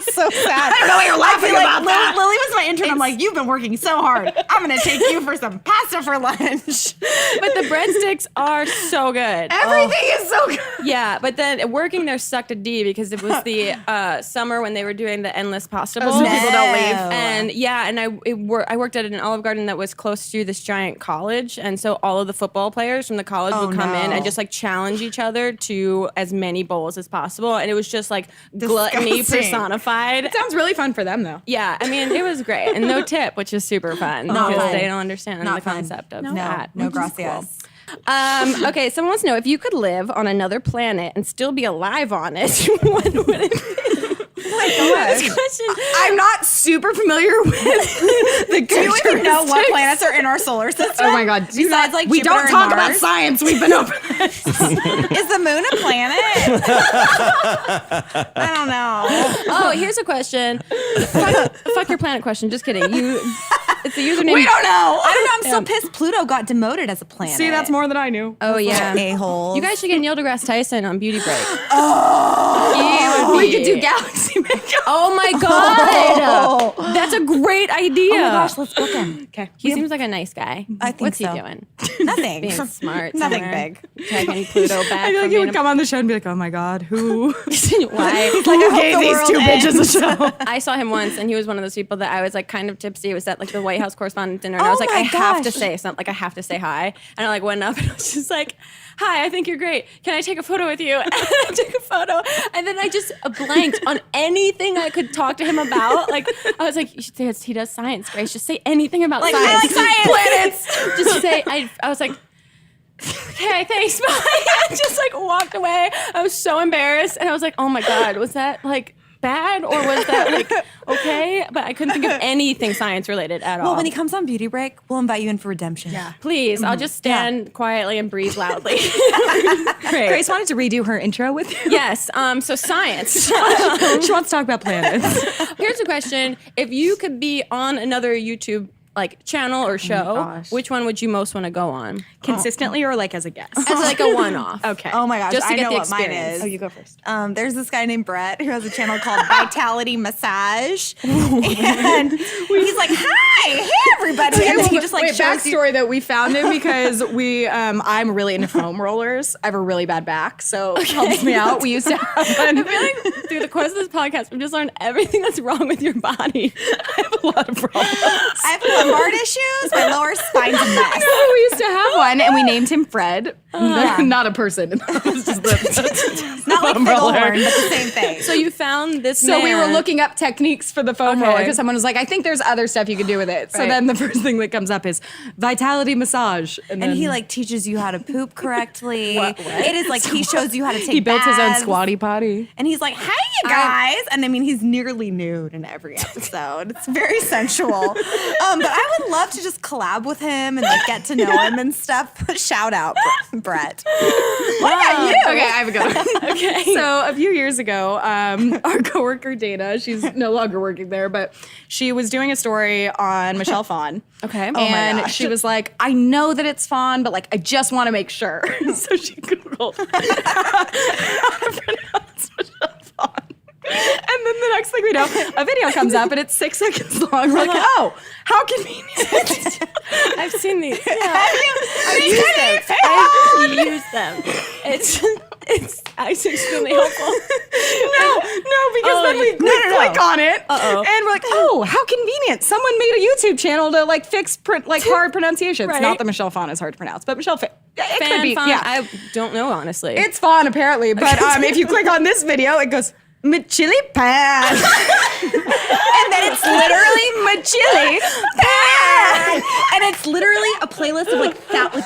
Speaker 4: So sad.
Speaker 5: I don't know why you're laughing about that.
Speaker 4: Lily was my intern. I'm like, you've been working so hard. I'm gonna take you for some pasta for lunch.
Speaker 2: But the breadsticks are so good.
Speaker 5: Everything is so good.
Speaker 2: Yeah, but then working there sucked a D because it was the summer when they were doing the endless pasta bowl.
Speaker 5: so people don't leave.
Speaker 2: And yeah, and I worked at an Olive Garden that was close to this giant college, and so all of the football players from the college would come in
Speaker 4: no.
Speaker 2: and just like challenge each other to as many bowls as possible, and it was just like gluttony
Speaker 4: Disgusting.
Speaker 2: personified.
Speaker 5: Sounds really fun for them though.
Speaker 2: Yeah, I mean it was great, and no tip, which is super fun
Speaker 4: Not
Speaker 2: because
Speaker 4: fun.
Speaker 2: they don't understand
Speaker 4: Not
Speaker 2: the
Speaker 4: fun.
Speaker 2: concept of
Speaker 4: No,
Speaker 2: that.
Speaker 4: no,
Speaker 2: which is
Speaker 4: gracias.
Speaker 2: cool. Okay, someone wants to know if you could live on another planet and still be alive on it, what would it be? This question.
Speaker 5: I'm not super familiar with the
Speaker 4: Do you even know what planets are in our solar system?
Speaker 5: Oh my god!
Speaker 4: Besides, like,
Speaker 5: we
Speaker 4: Jupiter
Speaker 5: don't
Speaker 4: and
Speaker 5: talk about
Speaker 4: Mars?
Speaker 5: science. We've been open.
Speaker 4: Is the moon a planet? I don't know.
Speaker 2: Oh, here's a question. Fuck your planet question. Just kidding. It's the username.
Speaker 5: We don't know.
Speaker 4: I don't know. I'm so pissed. Pluto got demoted as a planet.
Speaker 5: See, that's more than I knew.
Speaker 2: Oh yeah.
Speaker 4: A-hole.
Speaker 2: You guys should get Neil deGrasse Tyson on Beauty Break.
Speaker 5: We could do galaxy makeup.
Speaker 2: Oh my god, that's a great idea.
Speaker 4: Oh my gosh, let's book him.
Speaker 5: Okay.
Speaker 2: He seems like a nice guy.
Speaker 4: I think
Speaker 2: What's
Speaker 4: so.
Speaker 2: he doing?
Speaker 4: Nothing.
Speaker 2: Being smart.
Speaker 4: Nothing
Speaker 2: somewhere.
Speaker 4: big.
Speaker 2: Taking Pluto back.
Speaker 5: I feel like
Speaker 2: from
Speaker 5: he would
Speaker 2: being
Speaker 5: come on the show and be like, "Oh my god, who
Speaker 2: Why?
Speaker 5: who gave these two bitches a show?"
Speaker 2: I saw him once, and he was one of those people that I was like kind of tipsy. It was at like the White House Correspondent Dinner, and I
Speaker 4: Oh
Speaker 2: was like,
Speaker 4: my
Speaker 2: I have to
Speaker 4: gosh.
Speaker 2: say something. Like I have to say hi, and I like went up and I was just like, "Hi, I think you're great. Can I take a photo with you?" And I took a photo, and then I just blanked on any anything I could talk to him about. Like, I was like, he does science, Grace. Just say anything about science.
Speaker 4: I like science.
Speaker 2: Planets. Just say, I was like, okay, thanks, bye. I just like walked away. I was so embarrassed. And I was like, oh my God, was that like bad or was that like okay? But I couldn't think of anything science related at all.
Speaker 4: Well, when he comes on beauty break, we'll invite you in for redemption.
Speaker 5: Yeah.
Speaker 2: Please, I'll just stand quietly and breathe loudly. Great.
Speaker 5: Grace wanted to redo her intro with you.
Speaker 2: Yes, so science.
Speaker 5: She wants to talk about planets.
Speaker 2: Here's a question. If you could be on another YouTube like channel or show,
Speaker 5: gosh.
Speaker 2: which one would you most want to go on?
Speaker 5: Consistently or like as a guest?
Speaker 2: As like a one-off.
Speaker 5: Okay.
Speaker 4: Oh my gosh,
Speaker 2: Just to
Speaker 4: I
Speaker 2: get
Speaker 4: know
Speaker 2: the
Speaker 4: what mine
Speaker 2: experience.
Speaker 4: is.
Speaker 5: Oh, you go first.
Speaker 4: There's this guy named Brett who has a channel called Vitality Massage, and he's like, "Hi, hey everybody," and then he just like shows you.
Speaker 5: backstory that we found him because I'm really into foam rollers. I have a really bad back, so it helps me out. We used to have one.
Speaker 2: I feel like through the course of this podcast, we've just learned everything that's wrong with your body.
Speaker 5: I have a lot of problems.
Speaker 4: I have lumbar issues. My lower spine's a mess.
Speaker 5: No, we used to have one, and we named him Fred. Not a person. It was just
Speaker 4: Not like
Speaker 5: foam roller.
Speaker 4: Fiddlehorn, but the same thing.
Speaker 2: So you found this
Speaker 5: So we were
Speaker 2: man.
Speaker 5: looking up techniques for the foam
Speaker 2: Okay.
Speaker 5: roller because someone was like, I think there's other stuff you could do with it. So
Speaker 2: Right.
Speaker 5: then the first thing that comes up is vitality massage.
Speaker 4: and
Speaker 5: then
Speaker 4: he like teaches you how to poop correctly.
Speaker 2: What?
Speaker 4: It is like he shows you how to take
Speaker 5: he built his own
Speaker 4: baths.
Speaker 5: squatty potty.
Speaker 4: And he's like, "Hey, you guys!" And I mean, he's nearly nude in every episode. It's very sensual. But I would love to just collab with him and like get to know him and stuff. Shout out, Brett. What about you?
Speaker 5: Okay, I have a good one. Okay. So a few years ago, our coworker Dana, she's no longer working there, but she was doing a story on Michelle Phan.
Speaker 2: Okay.
Speaker 5: And
Speaker 4: gosh.
Speaker 5: she was like, I know that it's Phan, but like I just want to make sure. So she Googled how to pronounce Michelle Phan. And then the next thing we know, a video comes up and it's 6 seconds long. We're like, oh, how convenient.
Speaker 2: I've seen these. Yeah.
Speaker 4: I've
Speaker 2: I've used them. It's actually extremely helpful.
Speaker 5: No, because then we click on it, and we're like, oh, how convenient! Someone made a YouTube channel to like fix hard pronunciations.
Speaker 2: Right.
Speaker 5: Not that Michelle Phan is hard to pronounce, but Michelle, it could
Speaker 2: Fan
Speaker 5: be.
Speaker 2: fun.
Speaker 5: Yeah,
Speaker 2: I don't know honestly.
Speaker 5: it's Phan apparently, but if you click on this video, it goes Chili Pan,
Speaker 4: And then it's literally
Speaker 5: Chili
Speaker 4: Pan. And it's literally a playlist of like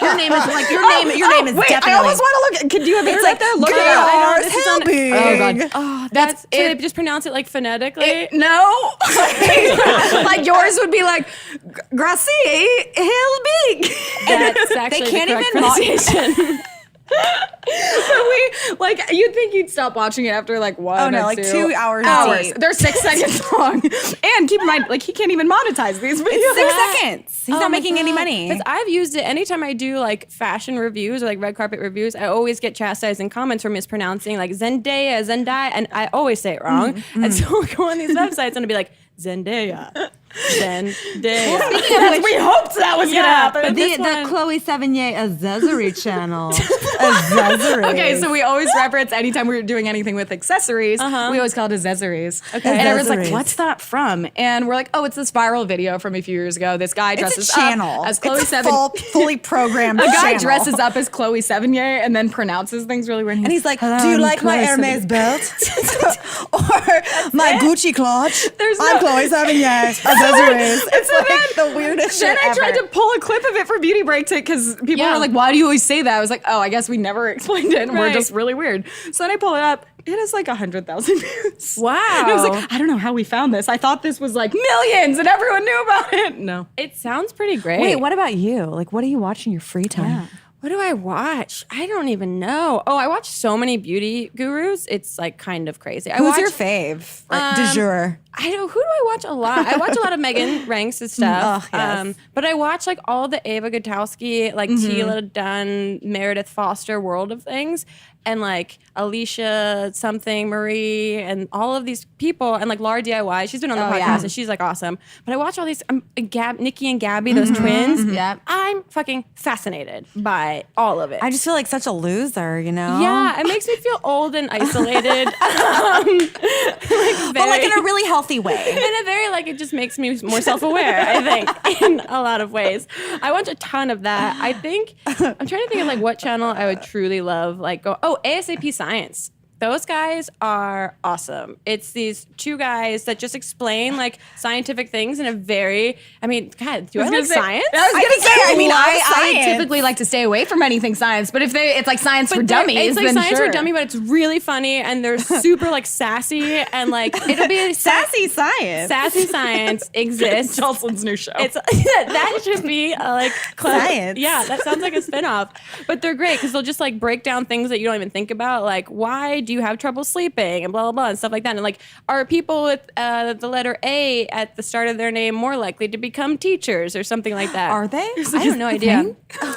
Speaker 4: your name is like your name is
Speaker 5: wait,
Speaker 4: definitely.
Speaker 5: I almost want to look. Could you have it right there? Look it up.
Speaker 2: I know, this is on-
Speaker 4: Helbig.
Speaker 5: Oh god,
Speaker 2: That's
Speaker 5: that's
Speaker 2: so they
Speaker 5: it.
Speaker 2: just pronounce it like phonetically.
Speaker 5: No, like yours would be like Gracie Helbig.
Speaker 2: That's actually
Speaker 4: they can't
Speaker 2: the correct
Speaker 4: even
Speaker 2: pronunciation.
Speaker 5: But you'd think you'd stop watching it after like 1
Speaker 4: Oh, no,
Speaker 5: or
Speaker 4: like
Speaker 5: 2
Speaker 4: 2 hours deep.
Speaker 5: They're 6 seconds long. And keep in mind, like he can't even monetize these videos.
Speaker 4: 6 seconds. He's not making any money.
Speaker 2: Because I've used it anytime I do like fashion reviews or like red carpet reviews. I always get chastised in comments for mispronouncing like Zendaya, and I always say it wrong. And so I'll go on these websites and I'll be like Zendaya. Zendaya.
Speaker 5: We hoped that was gonna happen.
Speaker 2: but this one-
Speaker 4: Chloe Sevigny accessory channel. Accessories.
Speaker 5: Okay, so we always reference anytime we're doing anything with accessories, we always call it accessories. Okay. And everyone's like,
Speaker 4: Accessories.
Speaker 5: what's that from? And we're like, oh, it's this viral video from a few years ago. This guy dresses
Speaker 4: It's a channel.
Speaker 5: up as Chloe
Speaker 4: it's a
Speaker 5: Sevigny.
Speaker 4: fully programmed
Speaker 5: A guy
Speaker 4: channel.
Speaker 5: dresses up as Chloe Sevigny and then pronounces things really weird.
Speaker 4: And he's like,
Speaker 5: "Hello,
Speaker 4: "Do you
Speaker 5: I'm
Speaker 4: like my
Speaker 5: Chloe
Speaker 4: Hermes
Speaker 5: Sevigny."
Speaker 4: belt or my Gucci clutch?
Speaker 5: There's
Speaker 4: I'm
Speaker 5: no-
Speaker 4: Chloe Sevigny accessories." It's
Speaker 5: So
Speaker 4: like the weirdest
Speaker 5: Then
Speaker 4: shit
Speaker 5: I tried
Speaker 4: ever.
Speaker 5: to pull a clip of it for Beauty Break because people
Speaker 2: Yeah.
Speaker 5: were like, why do you always say that? I was like, oh, I guess we never explained it and we're
Speaker 2: Right.
Speaker 5: just really weird. So then I pull it up. It has like 100,000 views.
Speaker 2: Wow.
Speaker 5: And I was like, I don't know how we found this. I thought this was like millions and everyone knew about it. No.
Speaker 2: It sounds pretty great.
Speaker 4: Wait, what about you? Like, what do you watch in your free time?
Speaker 2: What do I watch? I don't even know. Oh, I watch so many beauty gurus. It's like kind of crazy.
Speaker 4: Who's your fave? Du jour.
Speaker 2: I don't. Who do I watch a lot? I watch a lot of Megan Ranks' stuff.
Speaker 4: Oh, yes.
Speaker 2: But I watch like all the Ava Gutowski, like Tila Dunn, Meredith Foster world of things, and like Alicia something Marie, and all of these people, and like Laura DIY. She's been on the podcast
Speaker 4: yeah.
Speaker 2: and she's like awesome. But I watch all these Nikki and Gabby, those twins.
Speaker 4: Yep.
Speaker 2: I'm fucking fascinated by all of it.
Speaker 4: I just feel like such a loser, you know?
Speaker 2: Yeah, it makes me feel old and isolated.
Speaker 4: But like in a really healthy way.
Speaker 2: in a very like it just makes me more self-aware, I think, in a lot of ways. I watch a ton of that. I think I'm trying to think of like what channel I would truly love. Like ASAP Science. Those guys are awesome. It's these two guys that just explain like scientific things in a very, I mean, God, do I like science?
Speaker 5: I was gonna say, I mean, I
Speaker 4: science.
Speaker 5: typically like to stay away from anything science, but if it's like science for dummies,
Speaker 2: it's like
Speaker 5: then
Speaker 2: science
Speaker 5: sure.
Speaker 2: for dummy, but it's really funny and they're super like sassy and like it'll be
Speaker 4: Sassy science.
Speaker 2: Sassy science exists.
Speaker 5: Joslyn's new show.
Speaker 2: It's that should be like
Speaker 4: Science.
Speaker 2: Yeah, that sounds like a spinoff. But they're great because they'll just like break down things that you don't even think about, like why do you have trouble sleeping and blah blah blah and stuff like that. And like, are people with the letter A at the start of their name more likely to become teachers or something like that?
Speaker 4: Are they?
Speaker 2: I have no idea.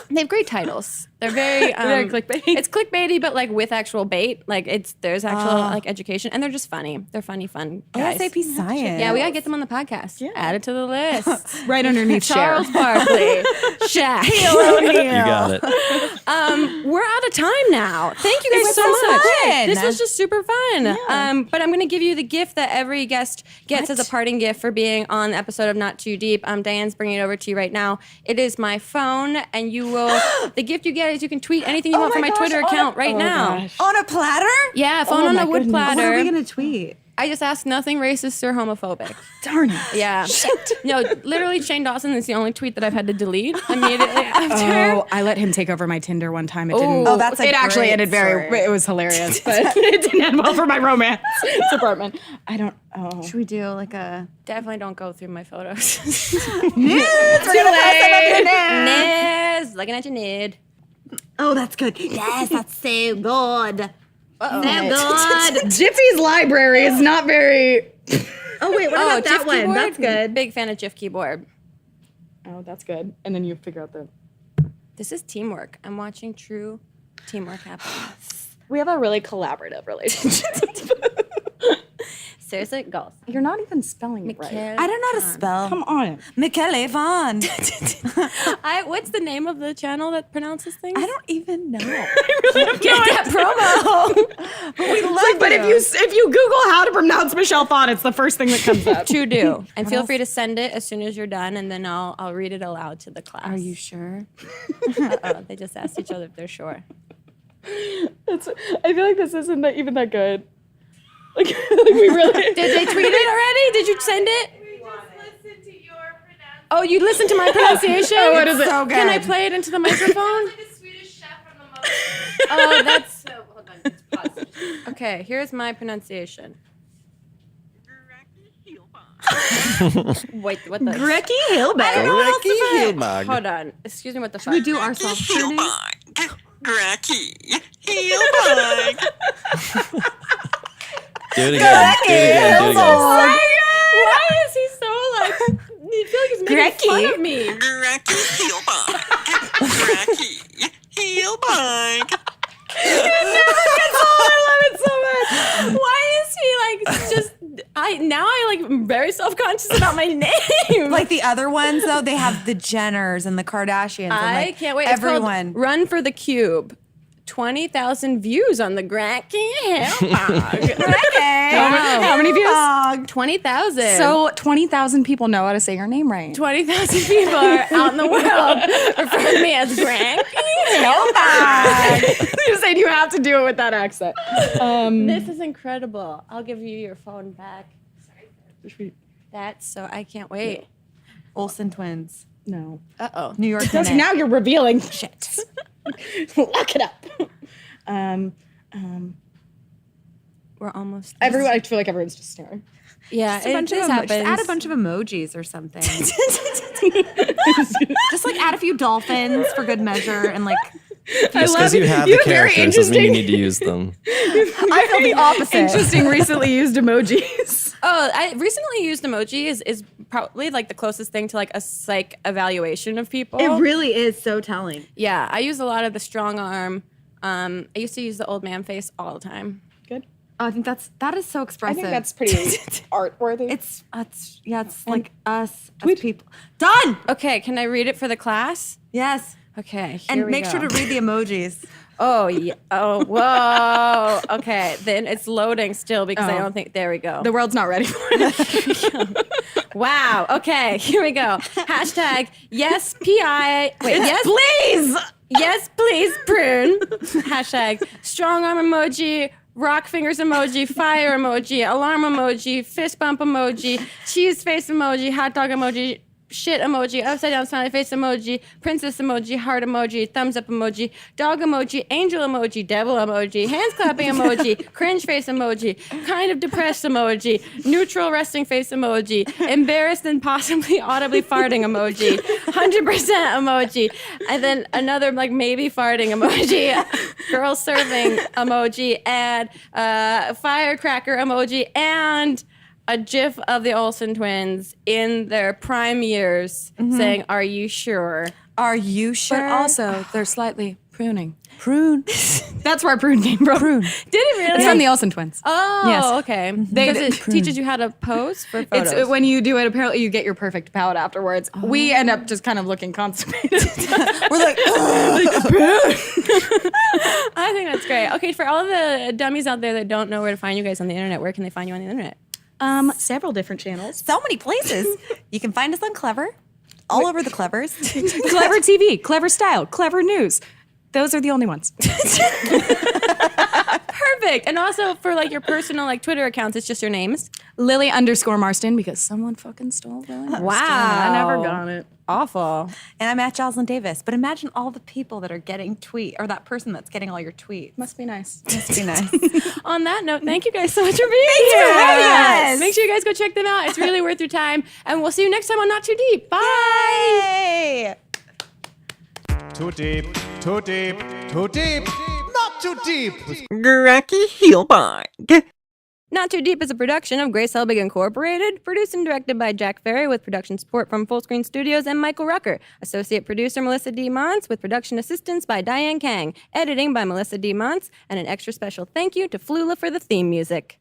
Speaker 2: They have great titles. They're very
Speaker 5: Very clickbait.
Speaker 2: It's clickbaity, but like with actual bait. Like there's actual like education, and they're just funny. They're funny, fun guys.
Speaker 4: ASAP science.
Speaker 2: Yeah, we gotta get them on the podcast. Yeah. Add it to the list.
Speaker 5: right underneath
Speaker 2: Charles Barkley, Shaq.
Speaker 1: You got it.
Speaker 2: We're out of time now. Thank you guys
Speaker 4: was
Speaker 2: so
Speaker 4: so
Speaker 2: much.
Speaker 4: fun.
Speaker 2: This was just super fun. But I'm going to give you the gift that every guest gets as a parting gift for being on the episode of Not Too Deep. Diane's bringing it over to you right now. It is my phone, and you will. The gift you get is you can tweet anything you want from my Twitter account right now.
Speaker 5: Gosh.
Speaker 4: On a platter?
Speaker 2: Yeah, phone on
Speaker 5: my
Speaker 2: a wood
Speaker 5: goodness.
Speaker 2: platter.
Speaker 4: What are we going to tweet?
Speaker 2: I just asked nothing racist or homophobic.
Speaker 5: Darn it.
Speaker 2: Yeah. No, literally Shane Dawson is the only tweet that I've had to delete immediately after.
Speaker 5: Oh, I let him take over my Tinder one time. It didn't.
Speaker 2: Oh,
Speaker 4: that's a
Speaker 5: it actually
Speaker 4: great
Speaker 5: ended very.
Speaker 4: story.
Speaker 5: It was hilarious, but it didn't end well for my romance department. I don't. Oh.
Speaker 4: Should we do like a
Speaker 2: Definitely don't go through my photos.
Speaker 4: nudes? We're gonna post some of your nudes.
Speaker 2: Niz, looking at your nid.
Speaker 4: Oh, that's good. Yes, that's so good. So good.
Speaker 5: Jiffy's library is not very.
Speaker 4: Oh wait, what about that
Speaker 2: GIF
Speaker 4: one?
Speaker 2: keyboard?
Speaker 4: That's good.
Speaker 2: Big fan of GIF keyboard.
Speaker 5: Oh, that's good. And then you figure out the.
Speaker 2: This is teamwork. I'm watching true teamwork happen.
Speaker 5: We have a really collaborative relationship.
Speaker 2: Seriously, goals.
Speaker 5: You're not even spelling it right.
Speaker 4: I don't know how to spell.
Speaker 5: Come on.
Speaker 4: Michele Von.
Speaker 2: What's the name of the channel that pronounces things?
Speaker 4: I don't even know.
Speaker 2: Get that promo.
Speaker 4: We love
Speaker 5: But if you Google how to pronounce Michelle Phan, it's the first thing that comes up.
Speaker 2: To do. And feel free to send it as soon as you're done, and then I'll read it aloud to the class.
Speaker 4: Are you sure?
Speaker 2: They just asked each other if they're sure.
Speaker 5: I feel like this isn't even that good. Like we really.
Speaker 2: Did they tweet it already? Did you send it? Oh, you listened to my pronunciation?
Speaker 5: Oh, what is it?
Speaker 4: So good.
Speaker 2: Can I play it into the microphone? Oh, that's. Hold on. Just pause. Okay, here's my pronunciation. Wait, what the?
Speaker 4: Ricky Helbig.
Speaker 1: Ricky Helbig.
Speaker 2: Hold on. Excuse me, what the fuck?
Speaker 4: We do our soft tuning.
Speaker 1: Do it again. Do it again. Do it again.
Speaker 2: Why is he so like? I feel like he's making fun of me. Why is he like just? I'm very self-conscious about my name.
Speaker 4: Like the other ones, though, they have the Jenners and the Kardashians. And
Speaker 2: I
Speaker 4: like
Speaker 2: can't wait. It's called
Speaker 4: Everyone.
Speaker 2: Run for the Cube. 20,000 views on the Gracky Helbig.
Speaker 5: How many views?
Speaker 2: 20,000.
Speaker 5: So 20,000 people know how to say your name right.
Speaker 2: 20,000 people are out in the world referring to me as Gracky Helbig.
Speaker 5: You said you have to do it with that accent.
Speaker 2: This is incredible. I'll give you your phone back. That's so I can't wait.
Speaker 4: Olsen twins.
Speaker 5: No.
Speaker 2: Uh-oh.
Speaker 4: New York.
Speaker 5: Don't,
Speaker 4: Minute.
Speaker 5: now you're revealing shit. Lock it up.
Speaker 2: We're almost
Speaker 5: Everyone, I feel like everyone's just staring.
Speaker 2: Yeah,
Speaker 4: Just a bunch of
Speaker 2: this
Speaker 4: just
Speaker 2: happens.
Speaker 4: add a bunch of emojis or something. Just like add a few dolphins for good measure and like
Speaker 1: Just because you have the characters doesn't mean you need to use them.
Speaker 4: I feel the opposite.
Speaker 5: Interesting recently used emojis.
Speaker 2: Oh, I recently used emoji is probably like the closest thing to like a psych evaluation of people.
Speaker 4: It really is so telling.
Speaker 2: Yeah, I use a lot of the strong arm. I used to use the old man face all the time.
Speaker 5: Good.
Speaker 4: Oh, I think that is so
Speaker 5: I
Speaker 4: expressive.
Speaker 5: think that's pretty art worthy.
Speaker 4: it's like us as people. Done.
Speaker 2: Okay, can I read it for the class?
Speaker 4: Yes.
Speaker 2: Okay, here
Speaker 4: And
Speaker 2: we
Speaker 4: make
Speaker 2: go.
Speaker 4: sure to read the emojis.
Speaker 2: Oh, yeah. Oh, whoa. Okay, then it's loading still because I
Speaker 5: Oh.
Speaker 2: don't think. There we go.
Speaker 5: the world's not ready for it.
Speaker 2: Wow. Okay, here we go. Hashtag yes PI. Wait, yes
Speaker 4: Please.
Speaker 2: yes please prune. Hashtag strong arm emoji. rock fingers emoji, fire emoji, alarm emoji, fist bump emoji, cheese face emoji, hot dog emoji, shit emoji, upside down smiley face emoji, princess emoji, heart emoji, thumbs up emoji, dog emoji, angel emoji, devil emoji, hands clapping emoji, cringe face emoji, kind of depressed emoji, neutral resting face emoji, embarrassed and possibly audibly farting emoji, 100% emoji, and then another like maybe farting emoji, girl serving emoji, and firecracker emoji, and a gif of the Olsen twins in their prime years saying, "Are you sure?"
Speaker 4: Are you sure?
Speaker 5: But also, they're slightly pruning.
Speaker 4: prune.
Speaker 5: That's where prune came from.
Speaker 4: Prune.
Speaker 2: Did it really?
Speaker 5: It's from the Olsen twins.
Speaker 2: Oh,
Speaker 5: Yes.
Speaker 2: okay. Because it teaches you how to pose for photos.
Speaker 5: It's when you do it, apparently you get your perfect palette afterwards. We end up just kind of looking constipated.
Speaker 4: We're like,
Speaker 2: I think that's great. Okay, for all the dummies out there that don't know where to find you guys on the internet, where can they find you on the internet?
Speaker 5: Several different channels.
Speaker 4: so many places. You can find us on Clever, all over the Clevers.
Speaker 5: Clever TV, Clever Style, Clever News. Those are the only ones.
Speaker 2: Perfect. And also for like your personal like Twitter accounts, it's just your names.
Speaker 5: Lily_Marston because someone fucking stole Lily Marston.
Speaker 2: Wow.
Speaker 5: I never got it.
Speaker 2: Awful.
Speaker 4: And I'm at Joslyn Davis. But imagine all the people that are getting or that person that's getting all your tweets.
Speaker 5: Must be nice.
Speaker 4: Must be nice.
Speaker 2: On that note, thank you guys so much for being here.
Speaker 4: for having us.
Speaker 2: Make sure you guys go check them out. It's really worth your time. And we'll see you next time on Not Too Deep. Bye.
Speaker 4: Hey!
Speaker 6: Too deep, too deep, too deep, not too deep.
Speaker 7: Gracky Helbig.
Speaker 2: Not Too Deep is a production of Grace Helbig Incorporated, produced and directed by Jack Ferry with production support from Full Screen Studios and Michael Rucker. Associate producer Melissa D. Mons with production assistance by Diane Kang. Editing by Melissa D. Mons, and an extra special thank you to Flula for the theme music.